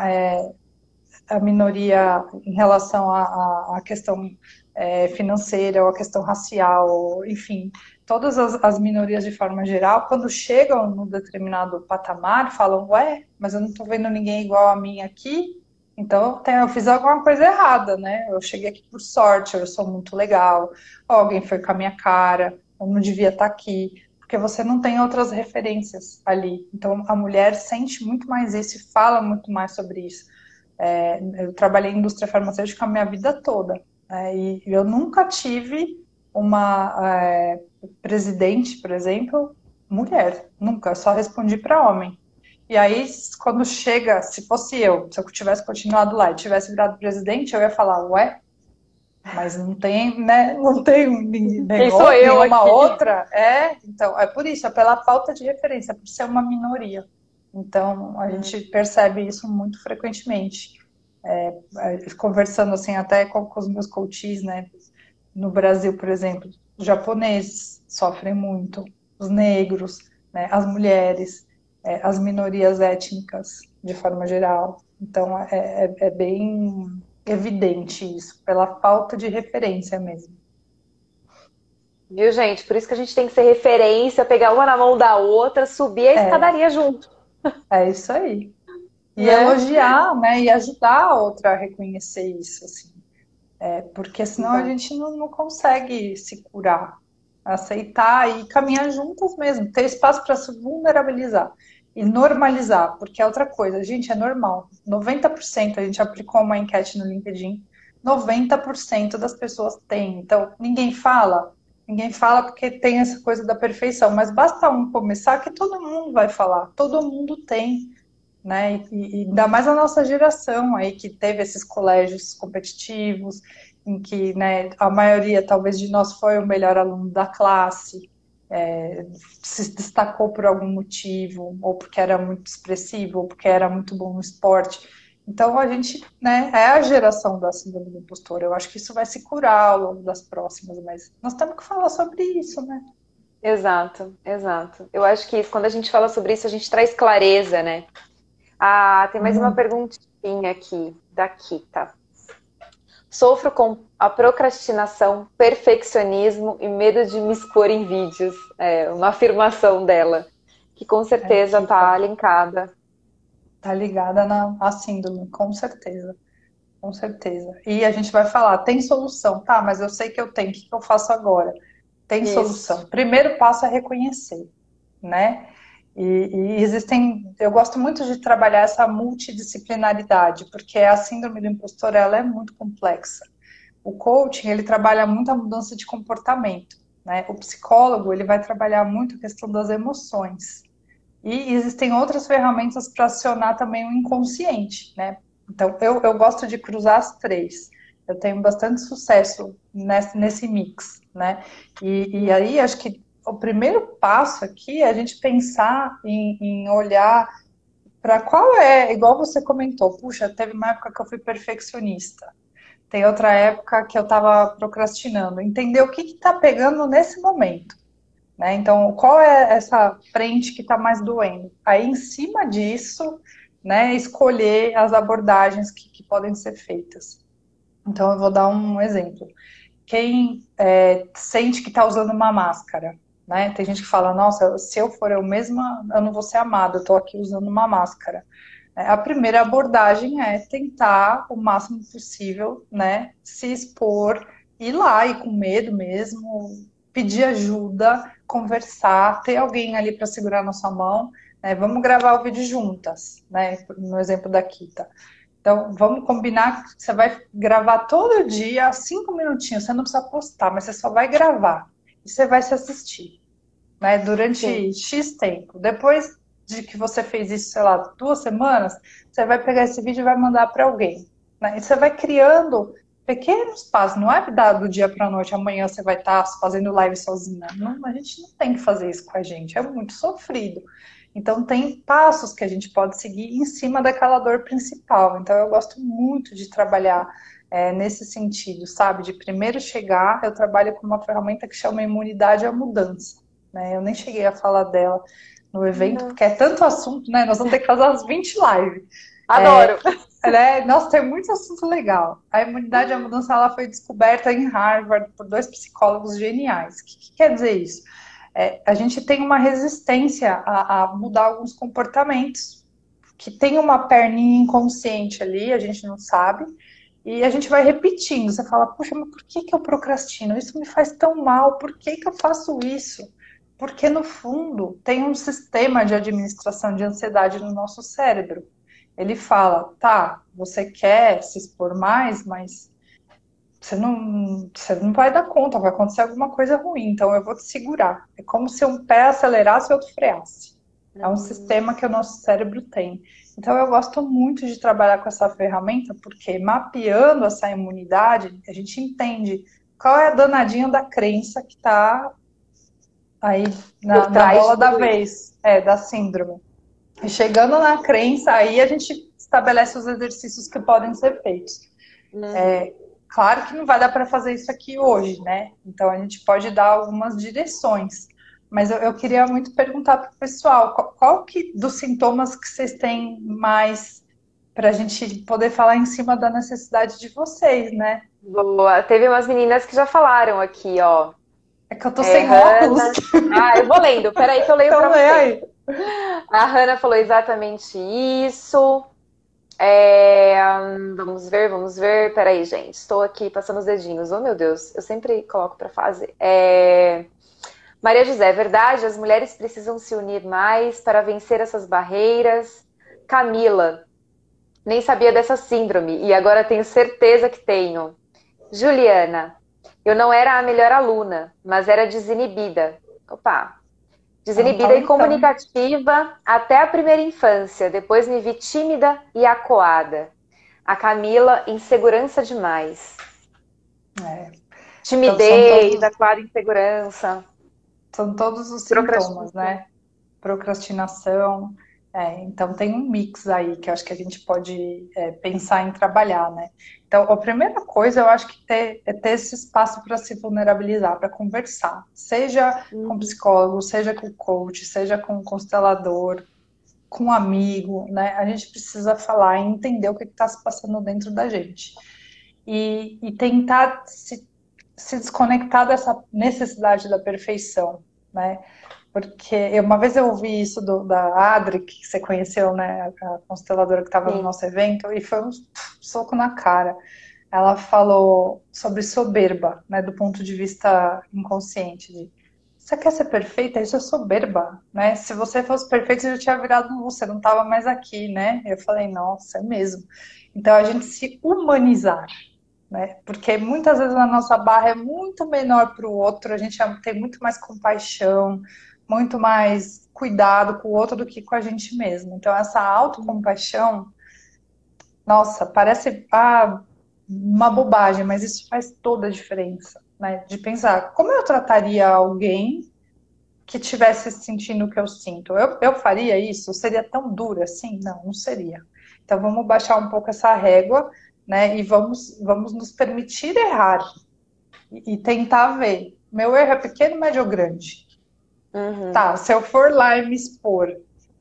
[SPEAKER 2] a minoria em relação à questão financeira ou à questão racial, enfim, todas as minorias de forma geral, quando chegam num determinado patamar, falam, ué, mas eu não estou vendo ninguém igual a mim aqui, então eu fiz alguma coisa errada, né? Eu cheguei aqui por sorte, eu sou muito legal, ou alguém foi com a minha cara, eu não devia estar aqui, porque você não tem outras referências ali. Então a mulher sente muito mais isso e fala muito mais sobre isso. Eu trabalhei em indústria farmacêutica a minha vida toda, né? E eu nunca tive uma presidente, por exemplo, mulher. Nunca, eu só respondi para homem. E aí, quando chega, se fosse eu, se eu tivesse continuado lá e tivesse virado presidente, eu ia falar, ué, mas não tem, né? Não tem um
[SPEAKER 1] Quem sou
[SPEAKER 2] negócio,
[SPEAKER 1] eu
[SPEAKER 2] nenhuma
[SPEAKER 1] aqui?
[SPEAKER 2] outra. Então, é por isso, é pela falta de referência, por ser uma minoria. Então, a gente percebe isso muito frequentemente. Conversando assim até com os meus coaches, né? No Brasil, por exemplo, os japoneses sofrem muito, os negros, né? As mulheres, as minorias étnicas, de forma geral. Então, é bem evidente isso, pela falta de referência mesmo.
[SPEAKER 1] Viu, gente? Por isso que a gente tem que ser referência, pegar uma na mão da outra, subir a
[SPEAKER 2] É,
[SPEAKER 1] escadaria junto,
[SPEAKER 2] é isso aí. E
[SPEAKER 1] né?
[SPEAKER 2] elogiar, né? E ajudar a outra a reconhecer isso, assim. Porque senão a
[SPEAKER 1] Exato.
[SPEAKER 2] gente não consegue se curar, aceitar e caminhar juntas mesmo, ter espaço para se vulnerabilizar e normalizar, porque é outra coisa, gente, é normal. 90% a gente aplicou uma enquete no LinkedIn, 90% das pessoas têm. Então, ninguém fala porque tem essa coisa da perfeição, mas basta um começar que todo mundo vai falar, todo mundo tem, né? E ainda mais a nossa geração aí que teve esses colégios competitivos, em que, né, a maioria talvez de nós foi o melhor aluno da classe, se destacou por algum motivo, ou porque era muito expressivo, ou porque era muito bom no esporte. Então a gente, né, é a geração da síndrome do impostor. Eu acho que isso vai se curar ao longo das próximas, mas nós temos que falar sobre isso, né?
[SPEAKER 1] Exato, exato. Eu acho que quando a gente fala sobre isso, a gente traz clareza, né? Ah, tem mais uma
[SPEAKER 2] Muito.
[SPEAKER 1] perguntinha aqui, da Kita. Sofro com a procrastinação, perfeccionismo e medo de me expor em vídeos. É uma afirmação dela, que com certeza
[SPEAKER 2] Aqui
[SPEAKER 1] está linkada.
[SPEAKER 2] tá ligada à síndrome, com certeza. Com certeza. E a gente vai falar, tem solução, tá? Mas eu sei que eu tenho, o que eu faço agora? Tem
[SPEAKER 1] Isso.
[SPEAKER 2] solução. Primeiro passo é reconhecer, né? E existem, eu gosto muito de trabalhar essa multidisciplinaridade, porque a síndrome do impostor, ela é muito complexa. O coaching, ele trabalha muito a mudança de comportamento, né? O psicólogo, ele vai trabalhar muito a questão das emoções. E existem outras ferramentas para acionar também o inconsciente, né? Então, eu gosto de cruzar as três. Eu tenho bastante sucesso nesse mix, né? E aí, acho que o primeiro passo aqui é a gente pensar em olhar para qual é, igual você comentou, puxa, teve uma época que eu fui perfeccionista, tem outra época que eu estava procrastinando. Entender o que está pegando nesse momento, né? Então, qual é essa frente que está mais doendo? Aí, em cima disso, né, escolher as abordagens que podem ser feitas. Então, eu vou dar um exemplo. Quem sente que está usando uma máscara, né? Tem gente que fala, nossa, se eu for eu mesma, eu não vou ser amada, eu estou aqui usando uma máscara. A primeira abordagem é tentar o máximo possível, né, se expor, ir lá e com medo mesmo, pedir ajuda, conversar, ter alguém ali para segurar na sua mão, né, vamos gravar o vídeo juntas, né, no exemplo da Kita. Então, vamos combinar que você vai gravar todo dia, 5 minutinhos, você não precisa postar, mas você só vai gravar e você vai se assistir, né,
[SPEAKER 1] Sim.
[SPEAKER 2] durante X tempo. Depois de que você fez isso, sei lá, 2 semanas, você vai pegar esse vídeo e vai mandar para alguém, né? E você vai criando pequenos passos. Não é do dia para a noite, amanhã você vai estar fazendo live sozinha. Não, a gente não tem que fazer isso com a gente, é muito sofrido. Então, tem passos que a gente pode seguir em cima daquela dor principal. Então, eu gosto muito de trabalhar nesse sentido, sabe? De primeiro chegar, eu trabalho com uma ferramenta que chama imunidade à mudança, né? Eu nem cheguei a falar dela no evento,
[SPEAKER 1] Não.
[SPEAKER 2] porque é tanto assunto, né? Nós vamos ter que fazer umas 20 lives.
[SPEAKER 1] Adoro.
[SPEAKER 2] Nossa, tem muito assunto legal. A imunidade à mudança ela foi descoberta em Harvard por dois psicólogos geniais. O que quer dizer isso? A gente tem uma resistência a mudar alguns comportamentos, que tem uma perninha inconsciente ali, a gente não sabe, e a gente vai repetindo. Você fala, puxa, mas por que eu procrastino? Isso me faz tão mal, por que eu faço isso? Porque, no fundo, tem um sistema de administração de ansiedade no nosso cérebro. Ele fala, tá, você quer se expor mais, mas você não vai dar conta, vai acontecer alguma coisa ruim, então eu vou te segurar. É como se um pé acelerasse e outro freasse. É um
[SPEAKER 1] Hum,
[SPEAKER 2] sistema que o nosso cérebro tem. Então eu gosto muito de trabalhar com essa ferramenta, porque mapeando essa imunidade, a gente entende qual é a danadinha da crença que está aí
[SPEAKER 1] por
[SPEAKER 2] na
[SPEAKER 1] trás de
[SPEAKER 2] bola da
[SPEAKER 1] tudo isso.
[SPEAKER 2] vez, da síndrome. E chegando na crença, aí a gente estabelece os exercícios que podem ser feitos.
[SPEAKER 1] Uhum.
[SPEAKER 2] Claro que não vai dar para fazer isso aqui hoje, né? Então a gente pode dar algumas direções. Mas eu queria muito perguntar para o pessoal, qual que dos sintomas que vocês têm mais para a gente poder falar em cima da necessidade de vocês, né?
[SPEAKER 1] Boa. Teve umas meninas que já falaram aqui, ó.
[SPEAKER 2] É que eu tô sem óculos,
[SPEAKER 1] Hanna. Ah, eu vou lendo. Peraí que eu leio
[SPEAKER 2] então
[SPEAKER 1] pra
[SPEAKER 2] lê
[SPEAKER 1] você.
[SPEAKER 2] aí.
[SPEAKER 1] A Hanna falou exatamente isso. Vamos ver, vamos ver. Peraí, gente. Estou aqui passando os dedinhos. Oh, meu Deus. Eu sempre coloco pra fazer. Maria José, é verdade, as mulheres precisam se unir mais para vencer essas barreiras. Camila, nem sabia dessa síndrome e agora tenho certeza que tenho. Juliana, eu não era a melhor aluna, mas era desinibida. Opa! Desinibida e
[SPEAKER 2] Então.
[SPEAKER 1] comunicativa até a primeira infância. Depois me vi tímida e acuada. A Camila, insegurança demais.
[SPEAKER 2] É, então
[SPEAKER 1] Timidez, acuada, insegurança,
[SPEAKER 2] são todos os sintomas,
[SPEAKER 1] procrastinação.
[SPEAKER 2] né? Procrastinação. Então tem um mix aí que eu acho que a gente pode pensar em trabalhar, né? Então, a primeira coisa eu acho que é ter esse espaço para se vulnerabilizar, para conversar, seja com
[SPEAKER 1] Uhum.
[SPEAKER 2] psicólogo, seja com coach, seja com constelador, com um amigo, né? A gente precisa falar e entender o que está se passando dentro da gente e tentar se desconectar dessa necessidade da perfeição, né? Porque uma vez eu ouvi isso da Adri, que você conheceu, né? A consteladora que estava no
[SPEAKER 1] Sim.
[SPEAKER 2] nosso evento, e foi um soco na cara. Ela falou sobre soberba, né? Do ponto de vista inconsciente. Você quer ser perfeita? Isso é soberba, né? Se você fosse perfeita, você já tinha virado, você não estava mais aqui, né? Eu falei, nossa, é mesmo. Então a gente se humanizar, né? Porque muitas vezes a nossa barra é muito menor para o outro, a gente tem muito mais compaixão, muito mais cuidado com o outro do que com a gente mesmo. Então, essa autocompaixão, nossa, parece uma bobagem, mas isso faz toda a diferença, né? De pensar, como eu trataria alguém que tivesse sentindo o que eu sinto? Eu faria isso? Seria tão dura assim? Não, não seria. Então, vamos baixar um pouco essa régua, né? E vamos nos permitir errar e tentar ver. Meu erro é pequeno, médio ou grande?
[SPEAKER 1] Uhum.
[SPEAKER 2] Tá, se eu for lá e me expor,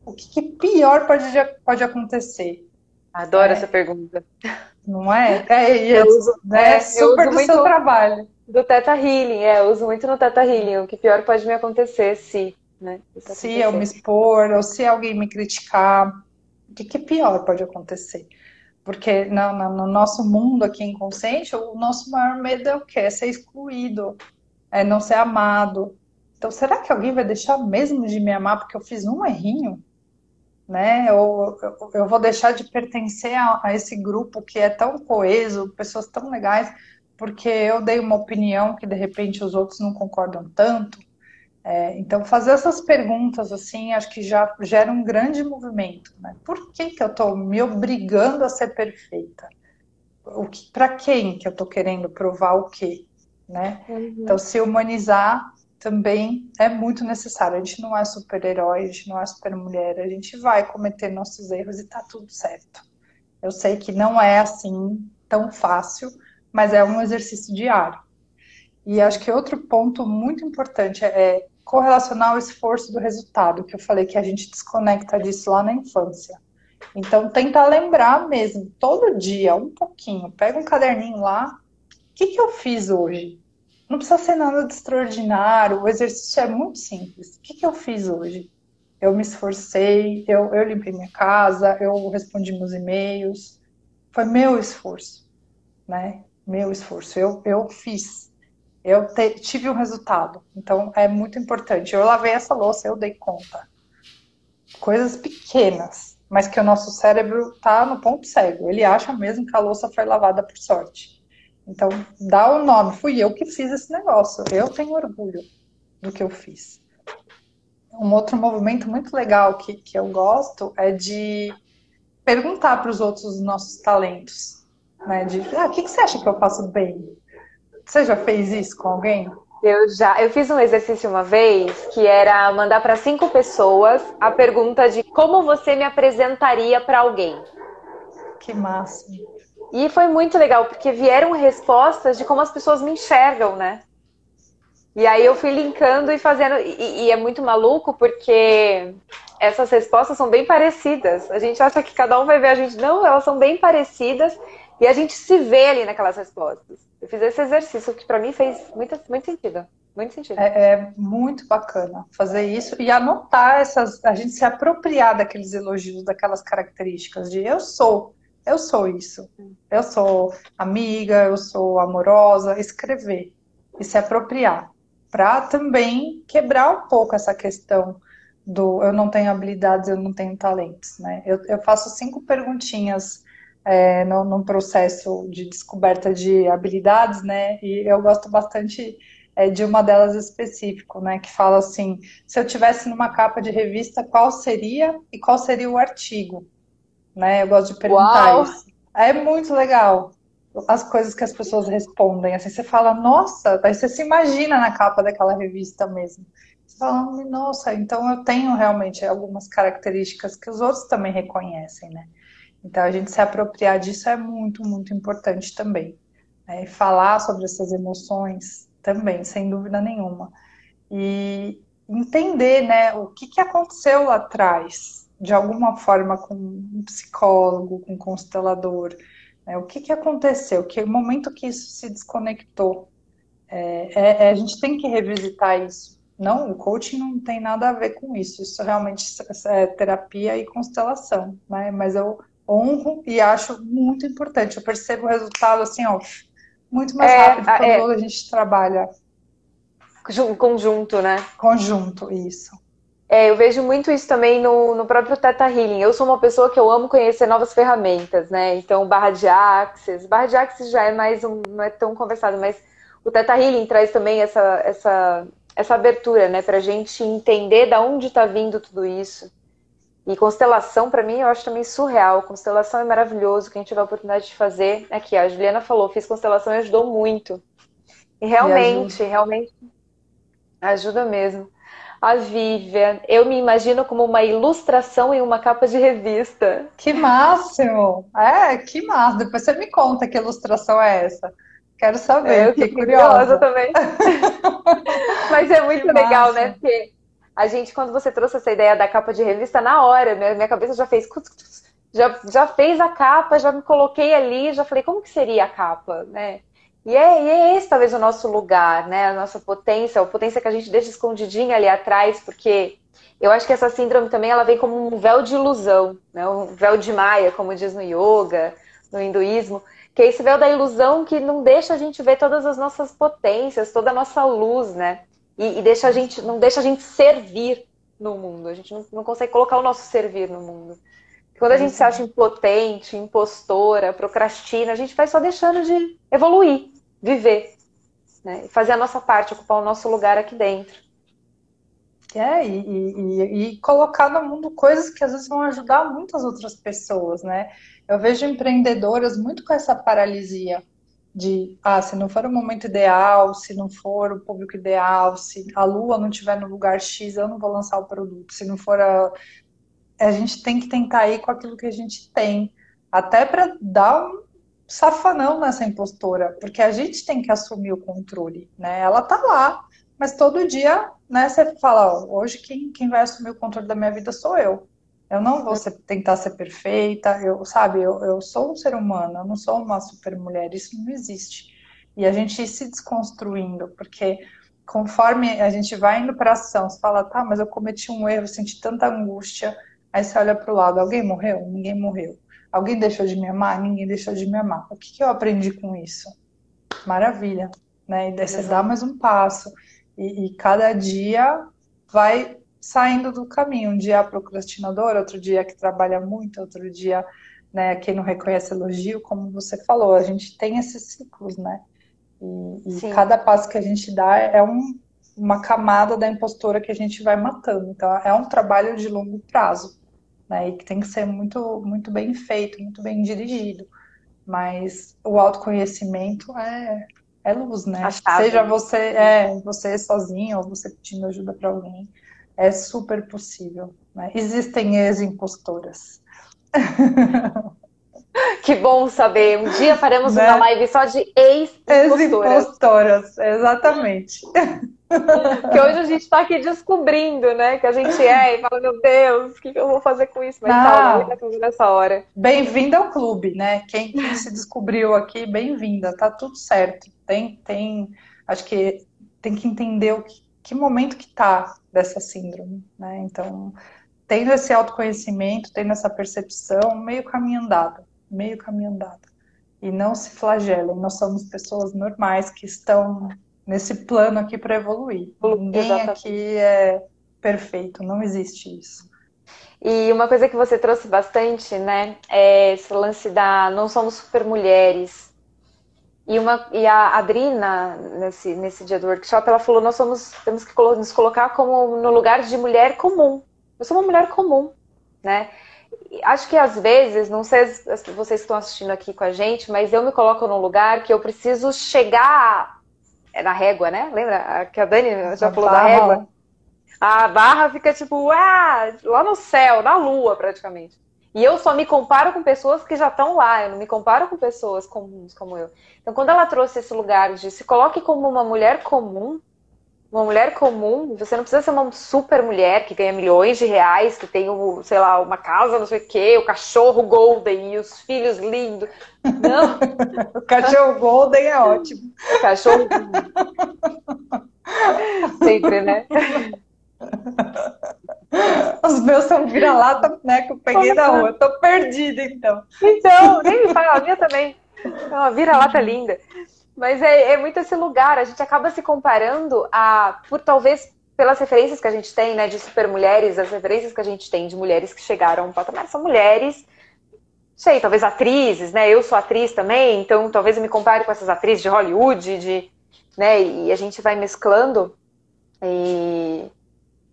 [SPEAKER 2] o que pior pode acontecer,
[SPEAKER 1] Adoro essa
[SPEAKER 2] né?
[SPEAKER 1] pergunta.
[SPEAKER 2] Não é? É,
[SPEAKER 1] Eu uso,
[SPEAKER 2] né?
[SPEAKER 1] eu
[SPEAKER 2] Super
[SPEAKER 1] uso
[SPEAKER 2] do seu
[SPEAKER 1] muito
[SPEAKER 2] trabalho.
[SPEAKER 1] do Theta Healing, eu uso muito no Theta Healing. O que pior pode me acontecer, se, né? Isso
[SPEAKER 2] Se eu me
[SPEAKER 1] acontecer.
[SPEAKER 2] expor ou se alguém me criticar, o que pior pode acontecer? Porque no nosso mundo aqui inconsciente, o nosso maior medo é o quê? É ser excluído, é não ser amado. Então, será que alguém vai deixar mesmo de me amar porque eu fiz um errinho? Né? Eu vou deixar de pertencer a esse grupo que é tão coeso, pessoas tão legais, porque eu dei uma opinião que de repente os outros não concordam tanto. Então, fazer essas perguntas assim, acho que já gera um grande movimento. Né? Por que eu estou me obrigando a ser perfeita? Para quem que eu estou querendo provar o quê? Né? Então,
[SPEAKER 1] Uhum.
[SPEAKER 2] se humanizar também é muito necessário. A gente não é super-herói, a gente não é super-mulher, a gente vai cometer nossos erros e tá tudo certo. Eu sei que não é assim tão fácil, mas é um exercício diário. E acho
[SPEAKER 1] Sim.
[SPEAKER 2] que outro ponto muito importante é correlacionar o esforço do resultado, que eu falei que a gente desconecta disso lá na infância. Então, tenta lembrar mesmo, todo dia, um pouquinho. Pega um caderninho lá. O que eu fiz hoje? Não precisa ser nada de extraordinário. O exercício é muito simples. O que eu fiz hoje? Eu me esforcei, eu limpei minha casa, eu respondi meus e-mails. Foi meu esforço, né? Meu esforço. Eu fiz. Tive um resultado. Então, é muito importante. Eu lavei essa louça, eu dei conta. Coisas pequenas. mas que o nosso cérebro tá no ponto cego. Ele acha mesmo que a louça foi lavada por sorte. Então, dá o nome. Fui eu que fiz esse negócio. Eu tenho orgulho do que eu fiz. Um outro movimento muito legal que eu gosto é de perguntar para os outros os nossos talentos. Né? O que você acha que eu faço bem? Você já fez isso com alguém?
[SPEAKER 1] Eu fiz um exercício uma vez que era mandar para 5 pessoas a pergunta de como você me apresentaria para alguém.
[SPEAKER 2] Que massa.
[SPEAKER 1] E foi muito legal, porque vieram respostas de como as pessoas me enxergam, né? E aí eu fui linkando e fazendo. E é muito maluco porque essas respostas são bem parecidas. A gente acha que cada um vai ver a gente. Não, elas são bem parecidas e a gente se vê ali naquelas respostas. Eu fiz esse exercício que pra mim fez muito sentido. Muito sentido.
[SPEAKER 2] É muito bacana fazer isso e anotar a gente se apropriar daqueles elogios, daquelas características de eu sou isso, eu sou amiga, eu sou amorosa, escrever e se apropriar, para também quebrar um pouco essa questão do eu não tenho habilidades, eu não tenho talentos, né? Eu faço 5 perguntinhas no processo de descoberta de habilidades, né? E eu gosto bastante de uma delas específico, né? Que fala assim: se eu tivesse numa capa de revista, qual seria e qual seria o artigo, né? Eu gosto de perguntar
[SPEAKER 1] Uau!
[SPEAKER 2] isso. É muito legal as coisas que as pessoas respondem. Assim, você fala, nossa, aí você se imagina na capa daquela revista mesmo. Você fala, nossa, então eu tenho realmente algumas características que os outros também reconhecem, né? Então, a gente se apropriar disso é muito importante também. Né? E falar sobre essas emoções também, sem dúvida nenhuma. E entender, né, o que aconteceu lá atrás, de alguma forma, com um psicólogo, com um constelador. Né? O que aconteceu? Que momento que isso se desconectou? A gente tem que revisitar isso. Não, o coaching não tem nada a ver com isso. Isso realmente é terapia e constelação, né? Mas eu honro e acho muito importante. Eu percebo o resultado assim, ó, muito mais rápido quando
[SPEAKER 1] É
[SPEAKER 2] a gente trabalha
[SPEAKER 1] conjunto, né?
[SPEAKER 2] conjunto, isso.
[SPEAKER 1] Eu vejo muito isso também no próprio Theta Healing. Eu sou uma pessoa que eu amo conhecer novas ferramentas, né? Então, barra de Axis já é não é tão conversado, mas o Theta Healing traz também essa abertura, né? Pra gente entender da onde tá vindo tudo isso. E constelação, pra mim, eu acho também surreal. Constelação é maravilhoso, quem tiver a oportunidade de fazer. Aqui, a Juliana falou, fiz constelação e ajudou muito. E
[SPEAKER 2] E ajuda.
[SPEAKER 1] realmente ajuda mesmo. A Vivian, eu me imagino como uma ilustração em uma capa de revista.
[SPEAKER 2] Que máximo! Que massa! Depois você me conta que ilustração é essa. Quero saber,
[SPEAKER 1] Eu tô
[SPEAKER 2] fiquei
[SPEAKER 1] curiosa
[SPEAKER 2] curiosa.
[SPEAKER 1] também. Mas é
[SPEAKER 2] Que
[SPEAKER 1] muito legal, né?
[SPEAKER 2] massa!
[SPEAKER 1] Porque a gente, quando você trouxe essa ideia da capa de revista, na hora, minha cabeça já fez. Já fez a capa, já me coloquei ali, já falei, como que seria a capa, né? E é esse talvez o nosso lugar, né? A nossa potência, a potência que a gente deixa escondidinha ali atrás, porque eu acho que essa síndrome também ela vem como um véu de ilusão, né? Um véu de Maia, como diz no yoga, no hinduísmo, que é esse véu da ilusão que não deixa a gente ver todas as nossas potências, toda a nossa luz, né? E não deixa a gente servir no mundo. A gente não consegue colocar o nosso servir no mundo. Quando a gente se acha
[SPEAKER 2] Exato.
[SPEAKER 1] impotente, impostora, procrastina, a gente vai só deixando de evoluir, viver, né? E fazer a nossa parte, ocupar o nosso lugar aqui dentro.
[SPEAKER 2] E colocar no mundo coisas que às vezes vão ajudar muitas outras pessoas, né? Eu vejo empreendedoras muito com essa paralisia de, se não for o momento ideal, se não for o público ideal, se a lua não estiver no lugar X, eu não vou lançar o produto. Se não for a gente tem que tentar ir com aquilo que a gente tem, até para dar um safanão nessa impostora, porque a gente tem que assumir o controle, né? Ela tá lá, mas todo dia, né, você fala, ó, hoje quem vai assumir o controle da minha vida sou eu. Eu não vou tentar ser perfeita, eu sou um ser humano, eu não sou uma super mulher, isso não existe. E a gente ir se desconstruindo, porque conforme a gente vai indo para ação, você fala, tá, mas eu cometi um erro, eu senti tanta angústia, aí você olha para o lado, alguém morreu? Ninguém morreu. Alguém deixou de me amar? Ninguém deixou de me amar. O que eu aprendi com isso? Maravilha, né? E daí você dá
[SPEAKER 1] Exato.
[SPEAKER 2] mais um passo. E cada dia vai saindo do caminho. Um dia procrastinador, outro dia que trabalha muito, outro dia, né, quem não reconhece elogio, como você falou, a gente tem esses ciclos, né? E
[SPEAKER 1] Sim.
[SPEAKER 2] cada passo que a gente dá é uma camada da impostora que a gente vai matando. Então, é um trabalho de longo prazo, né? E que tem que ser muito, muito bem feito, muito bem dirigido. Mas o autoconhecimento é luz,
[SPEAKER 1] A
[SPEAKER 2] né?
[SPEAKER 1] chave,
[SPEAKER 2] Seja
[SPEAKER 1] né?
[SPEAKER 2] você sozinho ou você pedindo ajuda para alguém, é super possível, né? Existem ex-impostoras,
[SPEAKER 1] Que bom saber. Um dia faremos uma
[SPEAKER 2] né?
[SPEAKER 1] live só de ex-impostoras.
[SPEAKER 2] Ex-impostoras, exatamente.
[SPEAKER 1] Porque hoje a gente está aqui descobrindo, né, que a gente é e fala, meu Deus, o que eu vou fazer com isso? Mas calma, não
[SPEAKER 2] Não,
[SPEAKER 1] é tudo nessa hora.
[SPEAKER 2] bem-vinda ao clube, né? Quem se descobriu aqui, bem-vinda, tá tudo certo. Acho que tem que entender que momento que tá dessa síndrome, né? Então, tendo esse autoconhecimento, tendo essa percepção, meio caminho andado. E não se flagelem, nós somos pessoas normais que estão nesse plano aqui para evoluir. Ninguém
[SPEAKER 1] Exatamente.
[SPEAKER 2] aqui é perfeito, não existe isso.
[SPEAKER 1] E uma coisa que você trouxe bastante, né, é esse lance da não somos super mulheres. E a Adrina, nesse dia do workshop, ela falou, temos que nos colocar como no lugar de mulher comum. Eu sou uma mulher comum, né? E acho que às vezes, não sei se vocês que estão assistindo aqui com a gente, mas eu me coloco num lugar que eu preciso chegar na régua, né? Lembra que a Dani
[SPEAKER 2] A
[SPEAKER 1] já falou da régua?
[SPEAKER 2] barra,
[SPEAKER 1] A barra fica tipo, lá no céu, na lua praticamente. E eu só me comparo com pessoas que já estão lá, eu não me comparo com pessoas comuns como eu. Então, quando ela trouxe esse lugar de se coloque como uma mulher comum, você não precisa ser uma super mulher que ganha milhões de reais, que tem, sei lá, uma casa, não sei o quê, o cachorro golden e os filhos lindos. Não,
[SPEAKER 2] o cachorro golden é ótimo.
[SPEAKER 1] cachorro sempre, né?
[SPEAKER 2] Os meus são vira-lata, né, que eu peguei da rua. Eu tô perdida, então.
[SPEAKER 1] Então, nem me fala, a minha também. É uma vira-lata linda. Mas é muito esse lugar, a gente acaba se comparando por talvez pelas referências que a gente tem, né, de super mulheres, as referências que a gente tem de mulheres que chegaram a um patamar, são mulheres, sei, talvez atrizes, né, eu sou atriz também, então talvez eu me compare com essas atrizes de Hollywood, né, e a gente vai mesclando e,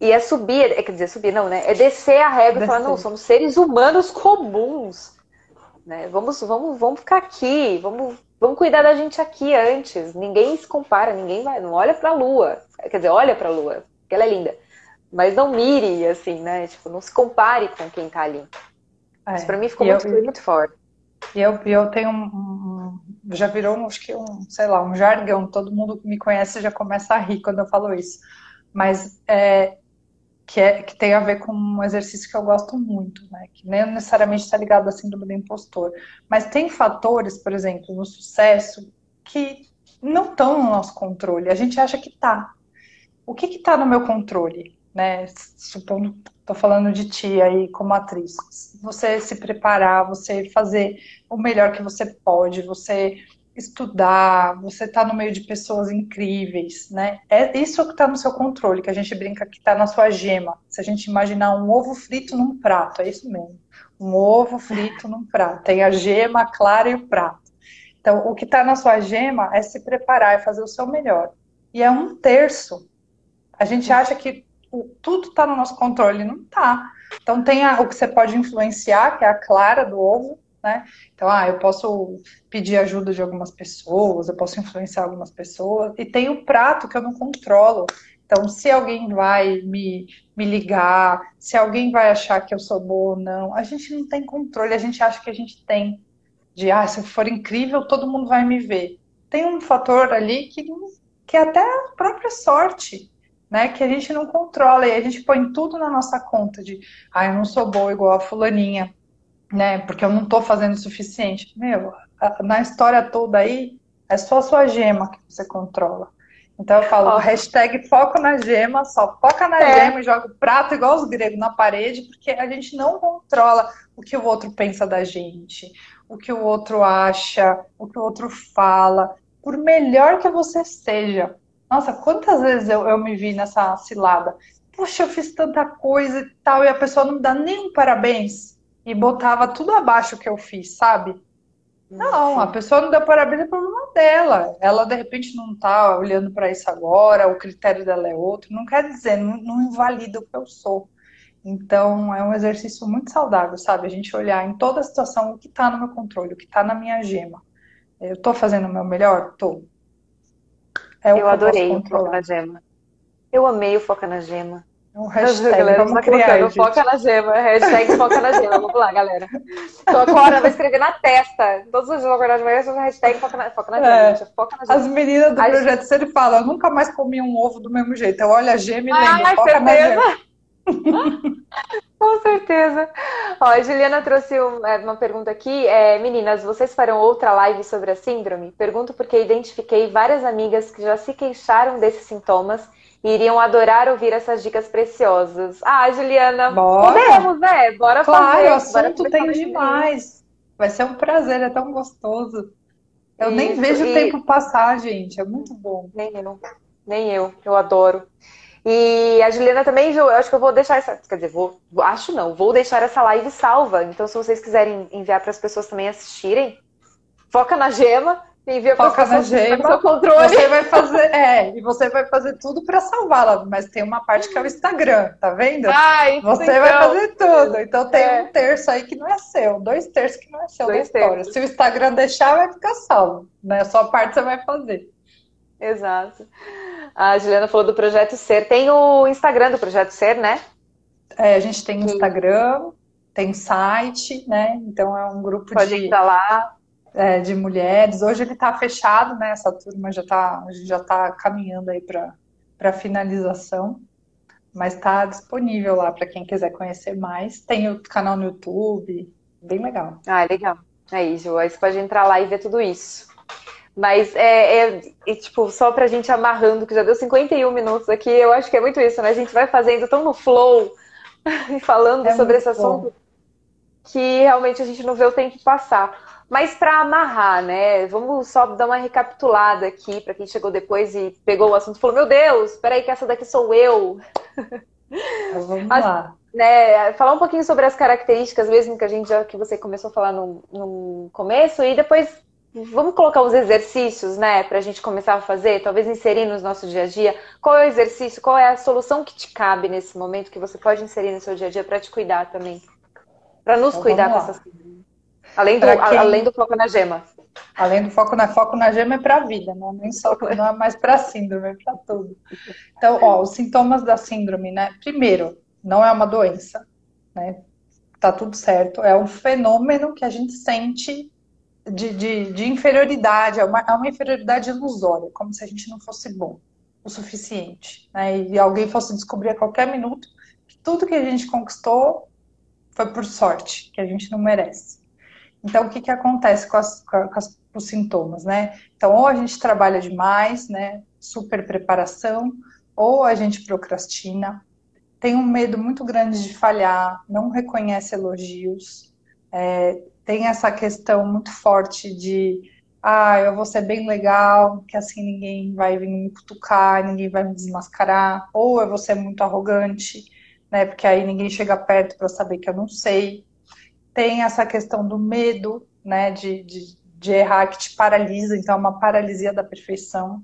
[SPEAKER 1] e é subir, quer dizer, subir não, né, é descer a régua e falar, não,
[SPEAKER 2] Descer.
[SPEAKER 1] somos seres humanos comuns, né? Vamos ficar aqui, vamos cuidar da gente aqui antes. Ninguém se compara, ninguém vai, não olha pra lua. Quer dizer, olha pra lua, porque ela é linda. Mas não mire, assim, né? Tipo, não se compare com quem tá ali. Isso pra
[SPEAKER 2] É.
[SPEAKER 1] mim foi muito forte.
[SPEAKER 2] Eu tenho já virou, acho que sei lá, um jargão. Todo mundo que me conhece já começa a rir quando eu falo isso. Mas que tem a ver com um exercício que eu gosto muito, né? Que nem necessariamente está ligado à síndrome do impostor. Mas tem fatores, por exemplo, no sucesso, que não estão no nosso controle. A gente acha que tá. O que está no meu controle, né? Supondo, estou falando de ti aí como atriz. Você se preparar, você fazer o melhor que você pode, você estudar, você tá no meio de pessoas incríveis, né? É isso que está no seu controle, que a gente brinca que está na sua gema. Se a gente imaginar um ovo frito num prato, é isso mesmo. Um ovo frito num prato. Tem a gema, a clara e o prato. Então, o que está na sua gema é se preparar, é fazer o seu melhor. E é um terço. A gente acha que tudo está no nosso controle, não está. Então tem o que você pode influenciar, que é a clara do ovo, né? Então, eu posso pedir ajuda de algumas pessoas, eu posso influenciar algumas pessoas, e tem o prato que eu não controlo. Então, se alguém vai me ligar, se alguém vai achar que eu sou boa ou não, a gente não tem controle, a gente acha que a gente tem. Se eu for incrível, todo mundo vai me ver. Tem um fator ali que é até a própria sorte, né? Que a gente não controla e a gente põe tudo na nossa conta de, eu não sou boa igual a fulaninha, né? Porque eu não tô fazendo o suficiente. Meu, na história toda aí, é só a sua gema que você controla. Então eu falo,
[SPEAKER 1] Ó,
[SPEAKER 2] hashtag foco na gema, só foca na
[SPEAKER 1] é,
[SPEAKER 2] gema e joga o prato igual os gregos na parede, porque a gente não controla o que o outro pensa da gente, o que o outro acha, o que o outro fala, por melhor que você seja. Nossa, quantas vezes eu me vi nessa cilada? poxa, eu fiz tanta coisa e tal, e a pessoa não me dá nenhum parabéns e botava tudo abaixo que eu fiz, sabe? Não, a
[SPEAKER 1] Sim.
[SPEAKER 2] pessoa não deu parabéns, é problema dela. Ela, de repente, não tá olhando para isso agora, o critério dela é outro. Não quer dizer, não invalida o que eu sou. Então, é um exercício muito saudável, sabe? A gente olhar em toda situação o que está no meu controle, o que está na minha gema. Eu estou fazendo o meu melhor? Tô. É o
[SPEAKER 1] Eu
[SPEAKER 2] que eu posso
[SPEAKER 1] adorei o Foca
[SPEAKER 2] controlar.
[SPEAKER 1] na Gema. Eu amei o Foca na Gema.
[SPEAKER 2] É um
[SPEAKER 1] A
[SPEAKER 2] hashtag,
[SPEAKER 1] galera já
[SPEAKER 2] vamos
[SPEAKER 1] tá
[SPEAKER 2] criar aí,
[SPEAKER 1] colocando Foca
[SPEAKER 2] gente.
[SPEAKER 1] na Gema, hashtag Foca na Gema. Vamos lá, galera. Tô agora, vou escrever na testa. Todos os dias eu vou acordar de manhã, hashtag Foca na Gema,
[SPEAKER 2] É,
[SPEAKER 1] gente. É Foca na
[SPEAKER 2] as
[SPEAKER 1] Gema.
[SPEAKER 2] meninas do
[SPEAKER 1] Ai,
[SPEAKER 2] projeto Ser falam, eu nunca mais comi um ovo do mesmo jeito. Eu olho a gema e lembro,
[SPEAKER 1] ai,
[SPEAKER 2] foca na
[SPEAKER 1] certeza,
[SPEAKER 2] gema.
[SPEAKER 1] com certeza. Ó, a Juliana trouxe uma pergunta aqui. Meninas, vocês farão outra live sobre a síndrome? Pergunto porque identifiquei várias amigas que já se queixaram desses sintomas e iriam adorar ouvir essas dicas preciosas. Ah, Juliana,
[SPEAKER 2] Bora!
[SPEAKER 1] podemos, né? Bora
[SPEAKER 2] Claro, o
[SPEAKER 1] fazer. Bora
[SPEAKER 2] assunto
[SPEAKER 1] conversar
[SPEAKER 2] tem
[SPEAKER 1] mais sobre isso.
[SPEAKER 2] demais. Vai ser um prazer, é tão gostoso. Eu nem
[SPEAKER 1] Isso.
[SPEAKER 2] vejo o
[SPEAKER 1] E
[SPEAKER 2] tempo passar, gente. É muito bom.
[SPEAKER 1] nem eu, nem eu adoro. E a Juliana também, eu acho que eu vou deixar essa, quer dizer, acho não, vou deixar essa live salva. Então, se vocês quiserem enviar para as pessoas também assistirem, foca na gema e envia para as
[SPEAKER 2] Foca na
[SPEAKER 1] pessoas que estão no seu
[SPEAKER 2] gema.
[SPEAKER 1] controle.
[SPEAKER 2] Você vai fazer, e você vai fazer tudo para salvá-la, mas tem uma parte que é o Instagram, tá vendo?
[SPEAKER 1] Ah, isso
[SPEAKER 2] Você vai
[SPEAKER 1] então.
[SPEAKER 2] fazer tudo. Então tem um
[SPEAKER 1] É,
[SPEAKER 2] terço aí que não é seu, dois terços que não é seu da
[SPEAKER 1] dois
[SPEAKER 2] história.
[SPEAKER 1] terços.
[SPEAKER 2] Se o Instagram deixar, vai ficar salvo, né? Só a parte você vai fazer.
[SPEAKER 1] Exato. A Juliana falou do Projeto Ser. Tem o Instagram do Projeto Ser, né?
[SPEAKER 2] É, a gente tem
[SPEAKER 1] Que
[SPEAKER 2] Instagram, tem site, né? Então é um grupo
[SPEAKER 1] pode entrar lá.
[SPEAKER 2] de mulheres. Hoje ele está fechado, né? Essa turma a gente já está caminhando aí para finalização, mas está disponível lá para quem quiser conhecer mais. Tem o canal no YouTube, bem legal.
[SPEAKER 1] Ah, legal. Aí, Ju, aí você pode entrar lá e ver tudo isso. Mas tipo, só pra gente amarrando, que já deu 51 minutos aqui, eu acho que é muito isso, né? A gente vai fazendo tão no flow e falando
[SPEAKER 2] É
[SPEAKER 1] sobre
[SPEAKER 2] muito
[SPEAKER 1] esse
[SPEAKER 2] bom.
[SPEAKER 1] assunto que realmente a gente não vê o tempo passar. Mas para amarrar, né? Vamos só dar uma recapitulada aqui para quem chegou depois e pegou o assunto e falou: Meu Deus, peraí, que essa daqui sou eu.
[SPEAKER 2] Então, vamos
[SPEAKER 1] As-
[SPEAKER 2] lá.
[SPEAKER 1] falar um pouquinho sobre as características mesmo que você começou a falar no começo e depois vamos colocar os exercícios, né, para a gente começar a fazer, talvez inserir no nosso dia a dia. Qual é o exercício? Qual é a solução que te cabe nesse momento que você pode inserir no seu dia a dia para te cuidar também, para nos
[SPEAKER 2] Então
[SPEAKER 1] cuidar
[SPEAKER 2] vamos
[SPEAKER 1] com essas
[SPEAKER 2] lá.
[SPEAKER 1] coisas.
[SPEAKER 2] Para
[SPEAKER 1] Além
[SPEAKER 2] quem,
[SPEAKER 1] do foco na gema.
[SPEAKER 2] além do foco na gema é para a vida, né? Nem só, não é mais para síndrome, é para tudo. Então, ó, os sintomas da síndrome, né? Primeiro, não é uma doença, né? Tá tudo certo. É um fenômeno que a gente sente de inferioridade, é uma inferioridade ilusória, como se a gente não fosse bom o suficiente, né? E alguém fosse descobrir a qualquer minuto que tudo que a gente conquistou foi por sorte, que a gente não merece. Então, o que que acontece com os sintomas, né? Então, ou a gente trabalha demais, né? Super preparação, ou a gente procrastina, tem um medo muito grande de falhar, não reconhece elogios, tem essa questão muito forte de eu vou ser bem legal, que assim ninguém vai vir me cutucar, ninguém vai me desmascarar, ou eu vou ser muito arrogante, né? Porque aí ninguém chega perto para saber que eu não sei. Tem essa questão do medo, né, de errar que te paralisa, então é uma paralisia da perfeição.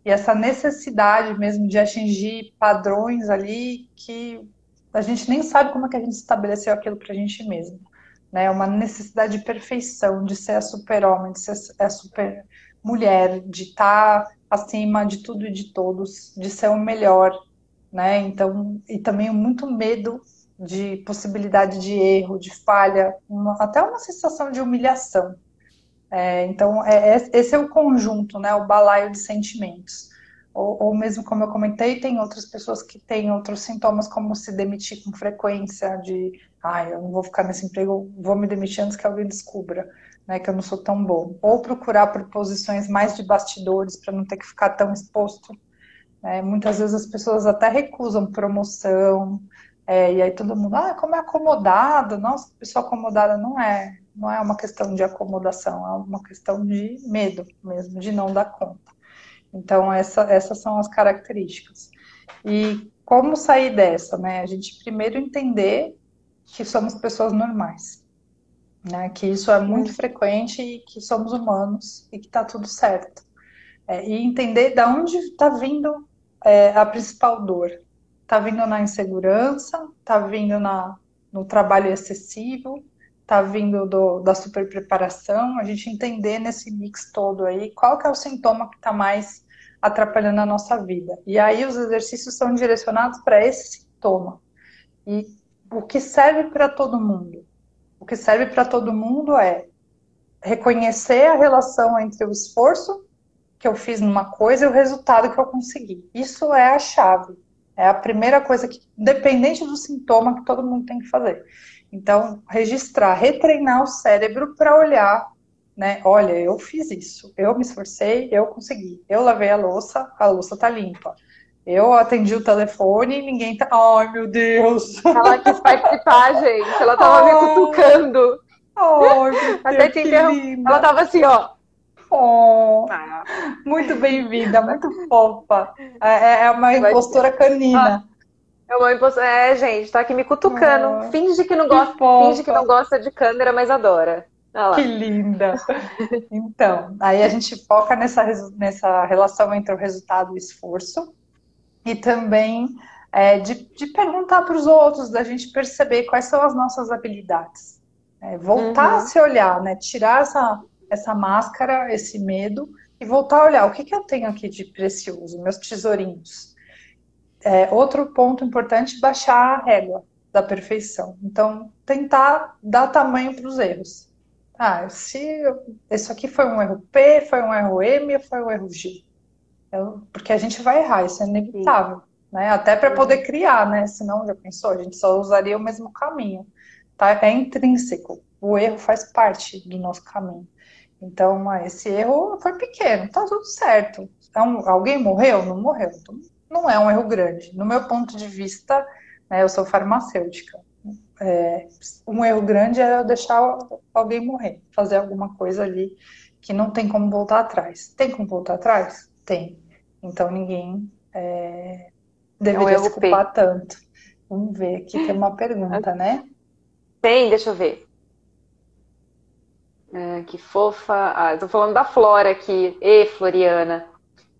[SPEAKER 2] E essa necessidade mesmo de atingir padrões ali que a gente nem sabe como é que a gente estabeleceu aquilo para a gente mesmo. Né? Uma necessidade de perfeição, de ser a super-homem, de ser a super-mulher, de estar acima de tudo e de todos, de ser o melhor, né? Então, e também muito medo de possibilidade de erro, de falha, até uma sensação de humilhação. Então, esse é o conjunto, né? O balaio de sentimentos. Ou mesmo, como eu comentei, tem outras pessoas que têm outros sintomas, como se demitir com frequência, eu não vou ficar nesse emprego, vou me demitir antes que alguém descubra, né, que eu não sou tão bom. Ou procurar por posições mais de bastidores, para não ter que ficar tão exposto, né? Muitas vezes as pessoas até recusam promoção, e aí todo mundo, como é acomodado, nossa, pessoa acomodada não é uma questão de acomodação, é uma questão de medo mesmo, de não dar conta. Então, essas são as características. E como sair dessa, né? A gente primeiro entender que somos pessoas normais, né? Que isso é muito
[SPEAKER 1] Hum.
[SPEAKER 2] frequente e que somos humanos e que tá tudo certo. E entender da onde está vindo a principal dor. Está vindo na insegurança, está vindo no trabalho excessivo, está vindo da superpreparação, a gente entender nesse mix todo aí qual que é o sintoma que está mais atrapalhando a nossa vida. E aí os exercícios são direcionados para esse sintoma. E o que serve para todo mundo? O que serve para todo mundo é reconhecer a relação entre o esforço que eu fiz numa coisa e o resultado que eu consegui. Isso é a chave. É a primeira coisa que, independente do sintoma, que todo mundo tem que fazer. Então, registrar, retreinar o cérebro para olhar, né? Olha, eu fiz isso, eu me esforcei, eu consegui. Eu lavei a louça tá limpa. Eu atendi o telefone e ninguém tá. Ai, meu Deus!
[SPEAKER 1] Ela quis participar, gente. Ela tava me
[SPEAKER 2] Ai,
[SPEAKER 1] cutucando.
[SPEAKER 2] ai, meu
[SPEAKER 1] Até
[SPEAKER 2] Deus,
[SPEAKER 1] te
[SPEAKER 2] que
[SPEAKER 1] interromper. Ela
[SPEAKER 2] linda!
[SPEAKER 1] tava assim, ó.
[SPEAKER 2] Oh,
[SPEAKER 1] Ah,
[SPEAKER 2] muito bem-vinda, muito fofa. É uma
[SPEAKER 1] imagina.
[SPEAKER 2] impostora
[SPEAKER 1] Ah,
[SPEAKER 2] canina.
[SPEAKER 1] é uma impossão. É, gente, tá aqui me cutucando.
[SPEAKER 2] Oh, que
[SPEAKER 1] Finge que
[SPEAKER 2] fofa,
[SPEAKER 1] não gosta de câmera, mas adora. Olha
[SPEAKER 2] que
[SPEAKER 1] lá.
[SPEAKER 2] linda. Então, aí a gente foca nessa relação entre o resultado e o esforço e também de perguntar para os outros, da gente perceber quais são as nossas habilidades. Voltar a
[SPEAKER 1] Uhum.
[SPEAKER 2] se olhar, né? Tirar essa máscara, esse medo e voltar a olhar o que que eu tenho aqui de precioso, meus tesourinhos. Outro ponto importante, baixar a régua da perfeição. Então, tentar dar tamanho para os erros. Ah, se isso aqui foi um erro P, foi um erro M ou foi um erro G? Porque a gente vai errar, isso é
[SPEAKER 1] Sim.
[SPEAKER 2] inevitável, né? Até para poder
[SPEAKER 1] Uhum.
[SPEAKER 2] criar, né? Senão, já pensou, a gente só usaria o mesmo caminho, tá? É intrínseco. O erro faz parte do nosso caminho. Então, esse erro foi pequeno, tá tudo certo. Então, alguém morreu? Não morreu. Então, não é um erro grande. No meu ponto de vista, né, eu sou farmacêutica. Um erro grande é eu deixar alguém morrer, fazer alguma coisa ali que não tem como voltar atrás. Tem como voltar atrás? Tem. Então ninguém
[SPEAKER 1] É um
[SPEAKER 2] deveria se
[SPEAKER 1] erro P.
[SPEAKER 2] culpar tanto. Vamos ver, aqui tem uma pergunta, né?
[SPEAKER 1] Tem, deixa eu ver. Ah, que fofa. Ah, eu tô falando da Flora aqui. Ê, Floriana.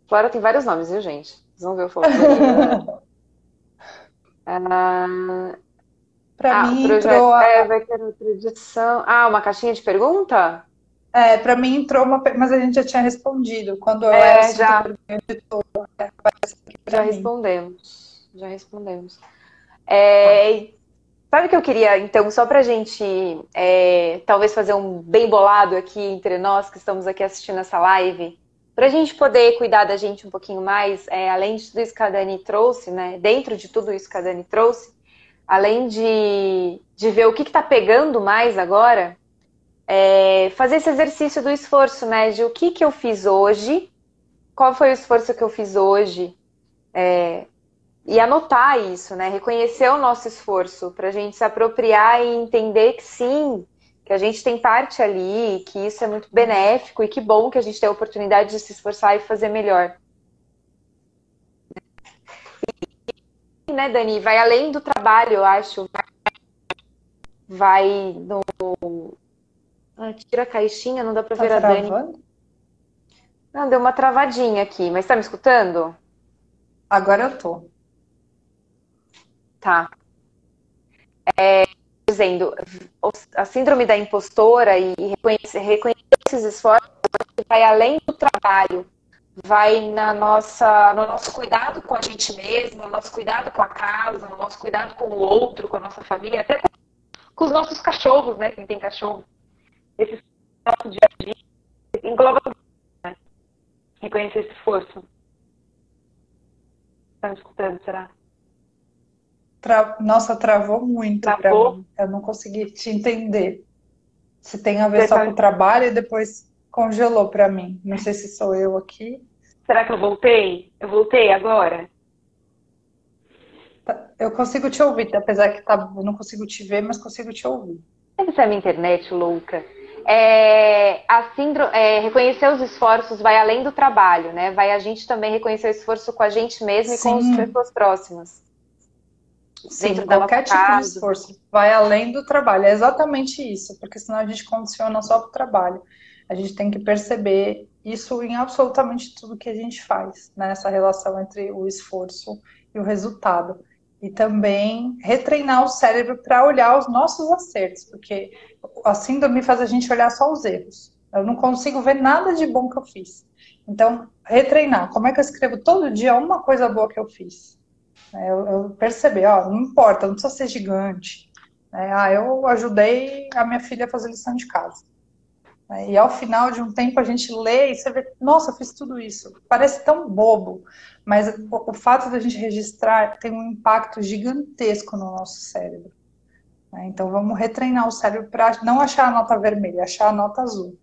[SPEAKER 1] Flora tem vários nomes, viu, gente? Vocês vão ver eu falo Floriana. Ah,
[SPEAKER 2] Para
[SPEAKER 1] o
[SPEAKER 2] mim
[SPEAKER 1] projeto.
[SPEAKER 2] entrou
[SPEAKER 1] Vai ter outra edição. Ah, uma caixinha de pergunta?
[SPEAKER 2] para mim entrou mas a gente já tinha respondido. Quando eu era
[SPEAKER 1] É,
[SPEAKER 2] cinto
[SPEAKER 1] já. Já
[SPEAKER 2] para mim.
[SPEAKER 1] respondemos. Já respondemos.
[SPEAKER 2] Tá.
[SPEAKER 1] Sabe o que eu queria, então, só pra gente talvez fazer um bem bolado aqui entre nós que estamos aqui assistindo essa live, pra gente poder cuidar da gente um pouquinho mais, além de tudo isso que a Dani trouxe, né? Dentro de tudo isso que a Dani trouxe, além de ver o que tá pegando mais agora, fazer esse exercício do esforço, né? De o que eu fiz hoje, qual foi o esforço que eu fiz hoje, e anotar isso, né? Reconhecer o nosso esforço para a gente se apropriar e entender que sim, que a gente tem parte ali, que isso é muito benéfico e que bom que a gente tem a oportunidade de se esforçar e fazer melhor. E, né, Dani? Vai além do trabalho, eu acho. Vai no. Ah, tira a caixinha, não dá para
[SPEAKER 2] Tá
[SPEAKER 1] ver a Dani.
[SPEAKER 2] travando?
[SPEAKER 1] Não, deu uma travadinha aqui, mas tá me escutando?
[SPEAKER 2] Agora eu tô.
[SPEAKER 1] Tá. Dizendo, a síndrome da impostora e reconhecer esses esforços vai além do trabalho, vai no nosso cuidado com a gente mesmo, no nosso cuidado com a casa, no nosso cuidado com o outro, com a nossa família, até com os nossos cachorros, né? Quem tem cachorro. Esse nosso dia a dia engloba tudo, né? Reconhecer esse esforço. Tá me escutando, será?
[SPEAKER 2] Nossa, travou muito para
[SPEAKER 1] Travou?
[SPEAKER 2] mim. Eu não consegui te entender. Se tem a ver
[SPEAKER 1] Você
[SPEAKER 2] só com
[SPEAKER 1] tá-
[SPEAKER 2] o trabalho e depois congelou para mim. Não sei se sou eu aqui.
[SPEAKER 1] Será que eu voltei? Eu voltei agora?
[SPEAKER 2] Eu consigo te ouvir, apesar que eu não consigo te ver, mas consigo te ouvir.
[SPEAKER 1] Deve ser a minha internet louca. Reconhecer os esforços vai além do trabalho, né? Vai a gente também reconhecer o esforço com a gente mesmo e com as
[SPEAKER 2] Sim,
[SPEAKER 1] pessoas próximas.
[SPEAKER 2] Sim,
[SPEAKER 3] dentro da nossa
[SPEAKER 2] qualquer tipo de
[SPEAKER 3] casa.
[SPEAKER 2] esforço vai além do trabalho. É exatamente isso, porque senão a gente condiciona só para o trabalho. A gente tem que perceber isso em absolutamente tudo que a gente faz, né? Essa relação entre o esforço e o resultado. E também retreinar o cérebro para olhar os nossos acertos, porque a síndrome faz a gente olhar só os erros. Eu não consigo ver nada de bom que eu fiz. Então, retreinar. Como é que eu escrevo todo dia uma coisa boa que eu fiz? Eu percebi, ó, não importa, não precisa ser gigante. Eu ajudei a minha filha a fazer lição de casa. E ao final de um tempo a gente lê e você vê, nossa, eu fiz tudo isso. Parece tão bobo, mas o fato da gente registrar tem um impacto gigantesco no nosso cérebro. Então vamos retreinar o cérebro para não achar a nota vermelha, achar a nota azul.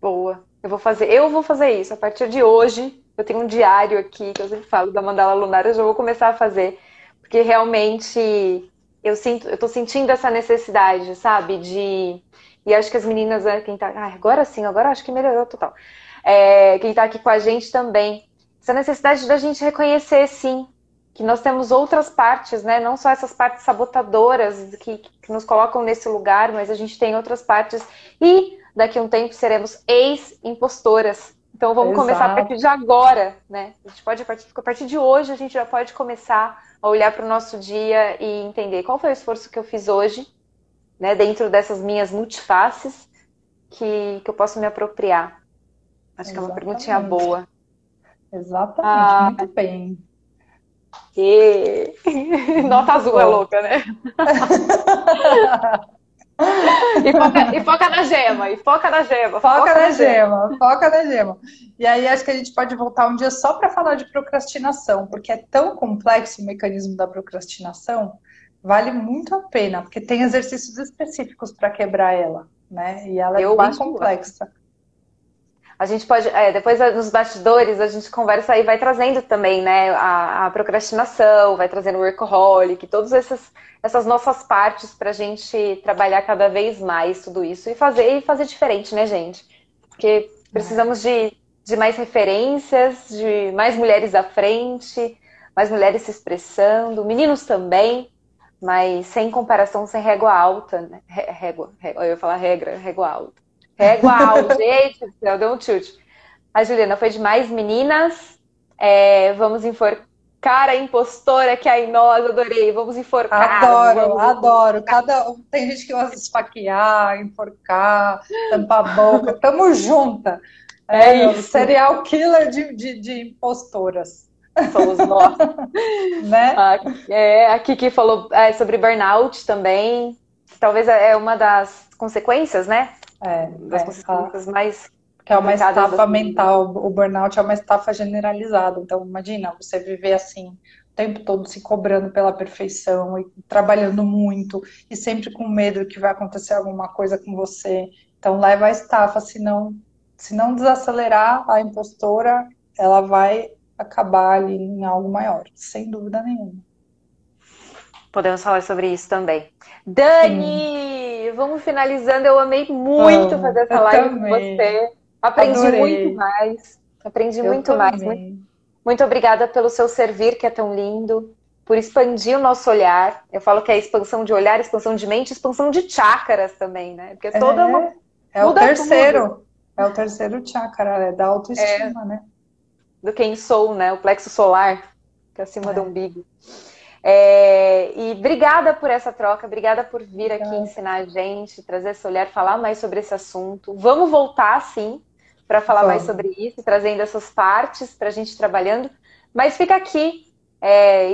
[SPEAKER 3] Boa. Eu vou fazer isso. A partir de hoje, eu tenho um diário aqui que eu sempre falo da mandala lunar, eu já vou começar a fazer, porque realmente eu tô sentindo essa necessidade, sabe? E acho que as meninas, né, quem tá, agora sim, agora acho que melhorou total. Quem tá aqui com a gente também, essa necessidade da gente reconhecer, sim, que nós temos outras partes, né? Não só essas partes sabotadoras que nos colocam nesse lugar, mas a gente tem outras partes e daqui a um tempo seremos ex-impostoras. Então vamos começar a partir
[SPEAKER 2] Exato,
[SPEAKER 3] de agora, né? A gente pode, a partir de hoje, a gente já pode começar a olhar para o nosso dia e entender qual foi o esforço que eu fiz hoje, né? Dentro dessas minhas multifaces, que eu posso me apropriar. Acho que é uma perguntinha
[SPEAKER 2] exatamente.
[SPEAKER 3] boa.
[SPEAKER 2] Exatamente,
[SPEAKER 3] Ah,
[SPEAKER 2] muito bem.
[SPEAKER 3] e... Nota
[SPEAKER 2] Muito
[SPEAKER 3] azul é
[SPEAKER 2] bom.
[SPEAKER 3] louca, né? E foca na gema, e foca na gema,
[SPEAKER 2] Foca
[SPEAKER 3] foca
[SPEAKER 2] na
[SPEAKER 3] na gema.
[SPEAKER 2] gema, foca na gema. E aí acho que a gente pode voltar um dia só para falar de procrastinação, porque é tão complexo o mecanismo da procrastinação, vale muito a pena, porque tem exercícios específicos para quebrar ela, né? E ela é
[SPEAKER 3] Eu
[SPEAKER 2] bem
[SPEAKER 3] acho ótimo.
[SPEAKER 2] complexa.
[SPEAKER 3] A gente pode, depois nos bastidores, a gente conversa e vai trazendo também, né, a procrastinação, vai trazendo o workaholic, todas essas nossas partes para a gente trabalhar cada vez mais tudo isso e fazer diferente, né, gente? Porque precisamos de mais referências, de mais mulheres à frente, mais mulheres se expressando, meninos também, mas sem comparação, sem régua alta, né? Eu ia falar regra, régua alta. Régua alta, gente do céu, deu um tilt. A Juliana foi demais, meninas. Vamos enforcar a impostora que é em nós, adorei. Vamos enforcar,
[SPEAKER 2] Adoro,
[SPEAKER 3] vamos.
[SPEAKER 2] adoro. Tem gente que gosta de esfaquear, enforcar, tampar a boca. Tamo junta.
[SPEAKER 3] É
[SPEAKER 2] Meu,
[SPEAKER 3] isso,
[SPEAKER 2] serial killer de impostoras,
[SPEAKER 3] somos nós.
[SPEAKER 2] né?
[SPEAKER 3] A Kiki falou sobre burnout também. Talvez é uma das consequências, né? Das
[SPEAKER 2] A,
[SPEAKER 3] consequências mais
[SPEAKER 2] que é uma
[SPEAKER 3] complicadas da
[SPEAKER 2] estafa
[SPEAKER 3] síndrome.
[SPEAKER 2] mental. O burnout é uma estafa generalizada. Então, imagina você viver assim, o tempo todo se cobrando pela perfeição e trabalhando muito e sempre com medo que vai acontecer alguma coisa com você. Então, leva a estafa. Se não desacelerar a impostora, ela vai acabar ali em algo maior, sem dúvida nenhuma.
[SPEAKER 3] Podemos falar sobre isso também.
[SPEAKER 2] Sim,
[SPEAKER 3] Dani, vamos finalizando. Eu amei muito
[SPEAKER 2] vamos.
[SPEAKER 3] fazer essa
[SPEAKER 2] Eu
[SPEAKER 3] live com
[SPEAKER 2] também.
[SPEAKER 3] você. Aprendi muito
[SPEAKER 2] Adorei.
[SPEAKER 3] mais. Aprendi
[SPEAKER 2] Eu
[SPEAKER 3] muito mais.
[SPEAKER 2] também.
[SPEAKER 3] Muito obrigada pelo seu servir, que é tão lindo, por expandir o nosso olhar. Eu falo que é expansão de olhar, expansão de mente, expansão de chakras também, né? Porque toda uma.
[SPEAKER 2] É o
[SPEAKER 3] Muda tudo.
[SPEAKER 2] terceiro. É o terceiro chakra, é da autoestima, né?
[SPEAKER 3] Do quem sou, né? O plexo solar, que é acima do
[SPEAKER 2] É,
[SPEAKER 3] umbigo. E obrigada por essa troca, obrigada por vir aqui
[SPEAKER 2] obrigada.
[SPEAKER 3] ensinar a gente, trazer esse olhar, falar mais sobre esse assunto. Vamos voltar, sim, para falar mais
[SPEAKER 2] Vamos.
[SPEAKER 3] sobre isso, trazendo essas partes para a gente trabalhando. Mas fica aqui,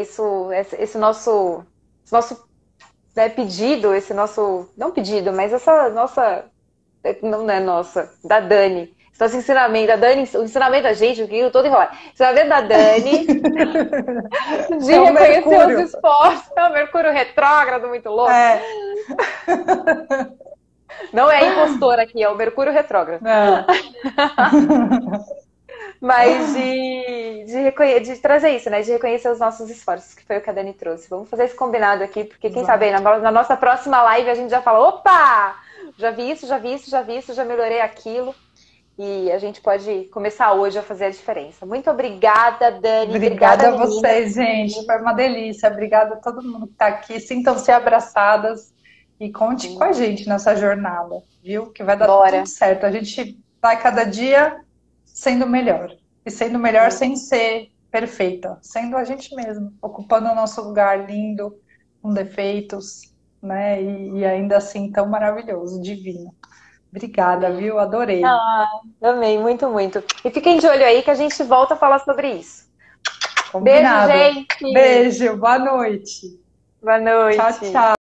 [SPEAKER 3] esse nosso né, pedido, esse nosso, não pedido, mas essa nossa, não é nossa, da Dani. Esse nosso ensinamento, da Dani, o ensinamento da gente, o que eu tô enrolado. Ensinamento da Dani de
[SPEAKER 2] É o
[SPEAKER 3] reconhecer os
[SPEAKER 2] Mercúrio.
[SPEAKER 3] esforços. É o Mercúrio retrógrado, muito louco.
[SPEAKER 2] É,
[SPEAKER 3] Não é a impostora aqui, é o Mercúrio retrógrado.
[SPEAKER 2] não.
[SPEAKER 3] Mas de trazer isso, né? De reconhecer os nossos esforços, que foi o que a Dani trouxe. Vamos fazer esse combinado aqui, porque quem sabe aí,
[SPEAKER 2] Exato.
[SPEAKER 3] na nossa próxima live a gente já fala: opa! Já vi isso, já vi isso, já vi isso, já melhorei aquilo. e a gente pode começar hoje a fazer a diferença. Muito obrigada, Dani.
[SPEAKER 2] Obrigada a
[SPEAKER 3] Meninas.
[SPEAKER 2] vocês, gente. Foi uma delícia. Obrigada a todo mundo que está aqui. Sintam-se abraçadas e conte com a gente nessa jornada, viu? Que vai dar
[SPEAKER 3] Bora.
[SPEAKER 2] tudo certo. A gente vai cada dia sendo melhor. E sendo melhor sem ser perfeita, sendo a gente mesmo, ocupando o nosso lugar lindo, com defeitos, né? E ainda assim tão maravilhoso, divino. Obrigada, viu? Adorei.
[SPEAKER 3] Amei, muito, muito. E fiquem de olho aí que a gente volta a falar sobre isso.
[SPEAKER 2] Combinado.
[SPEAKER 3] Beijo, gente.
[SPEAKER 2] Beijo, boa noite.
[SPEAKER 3] Boa noite.
[SPEAKER 2] Tchau, tchau.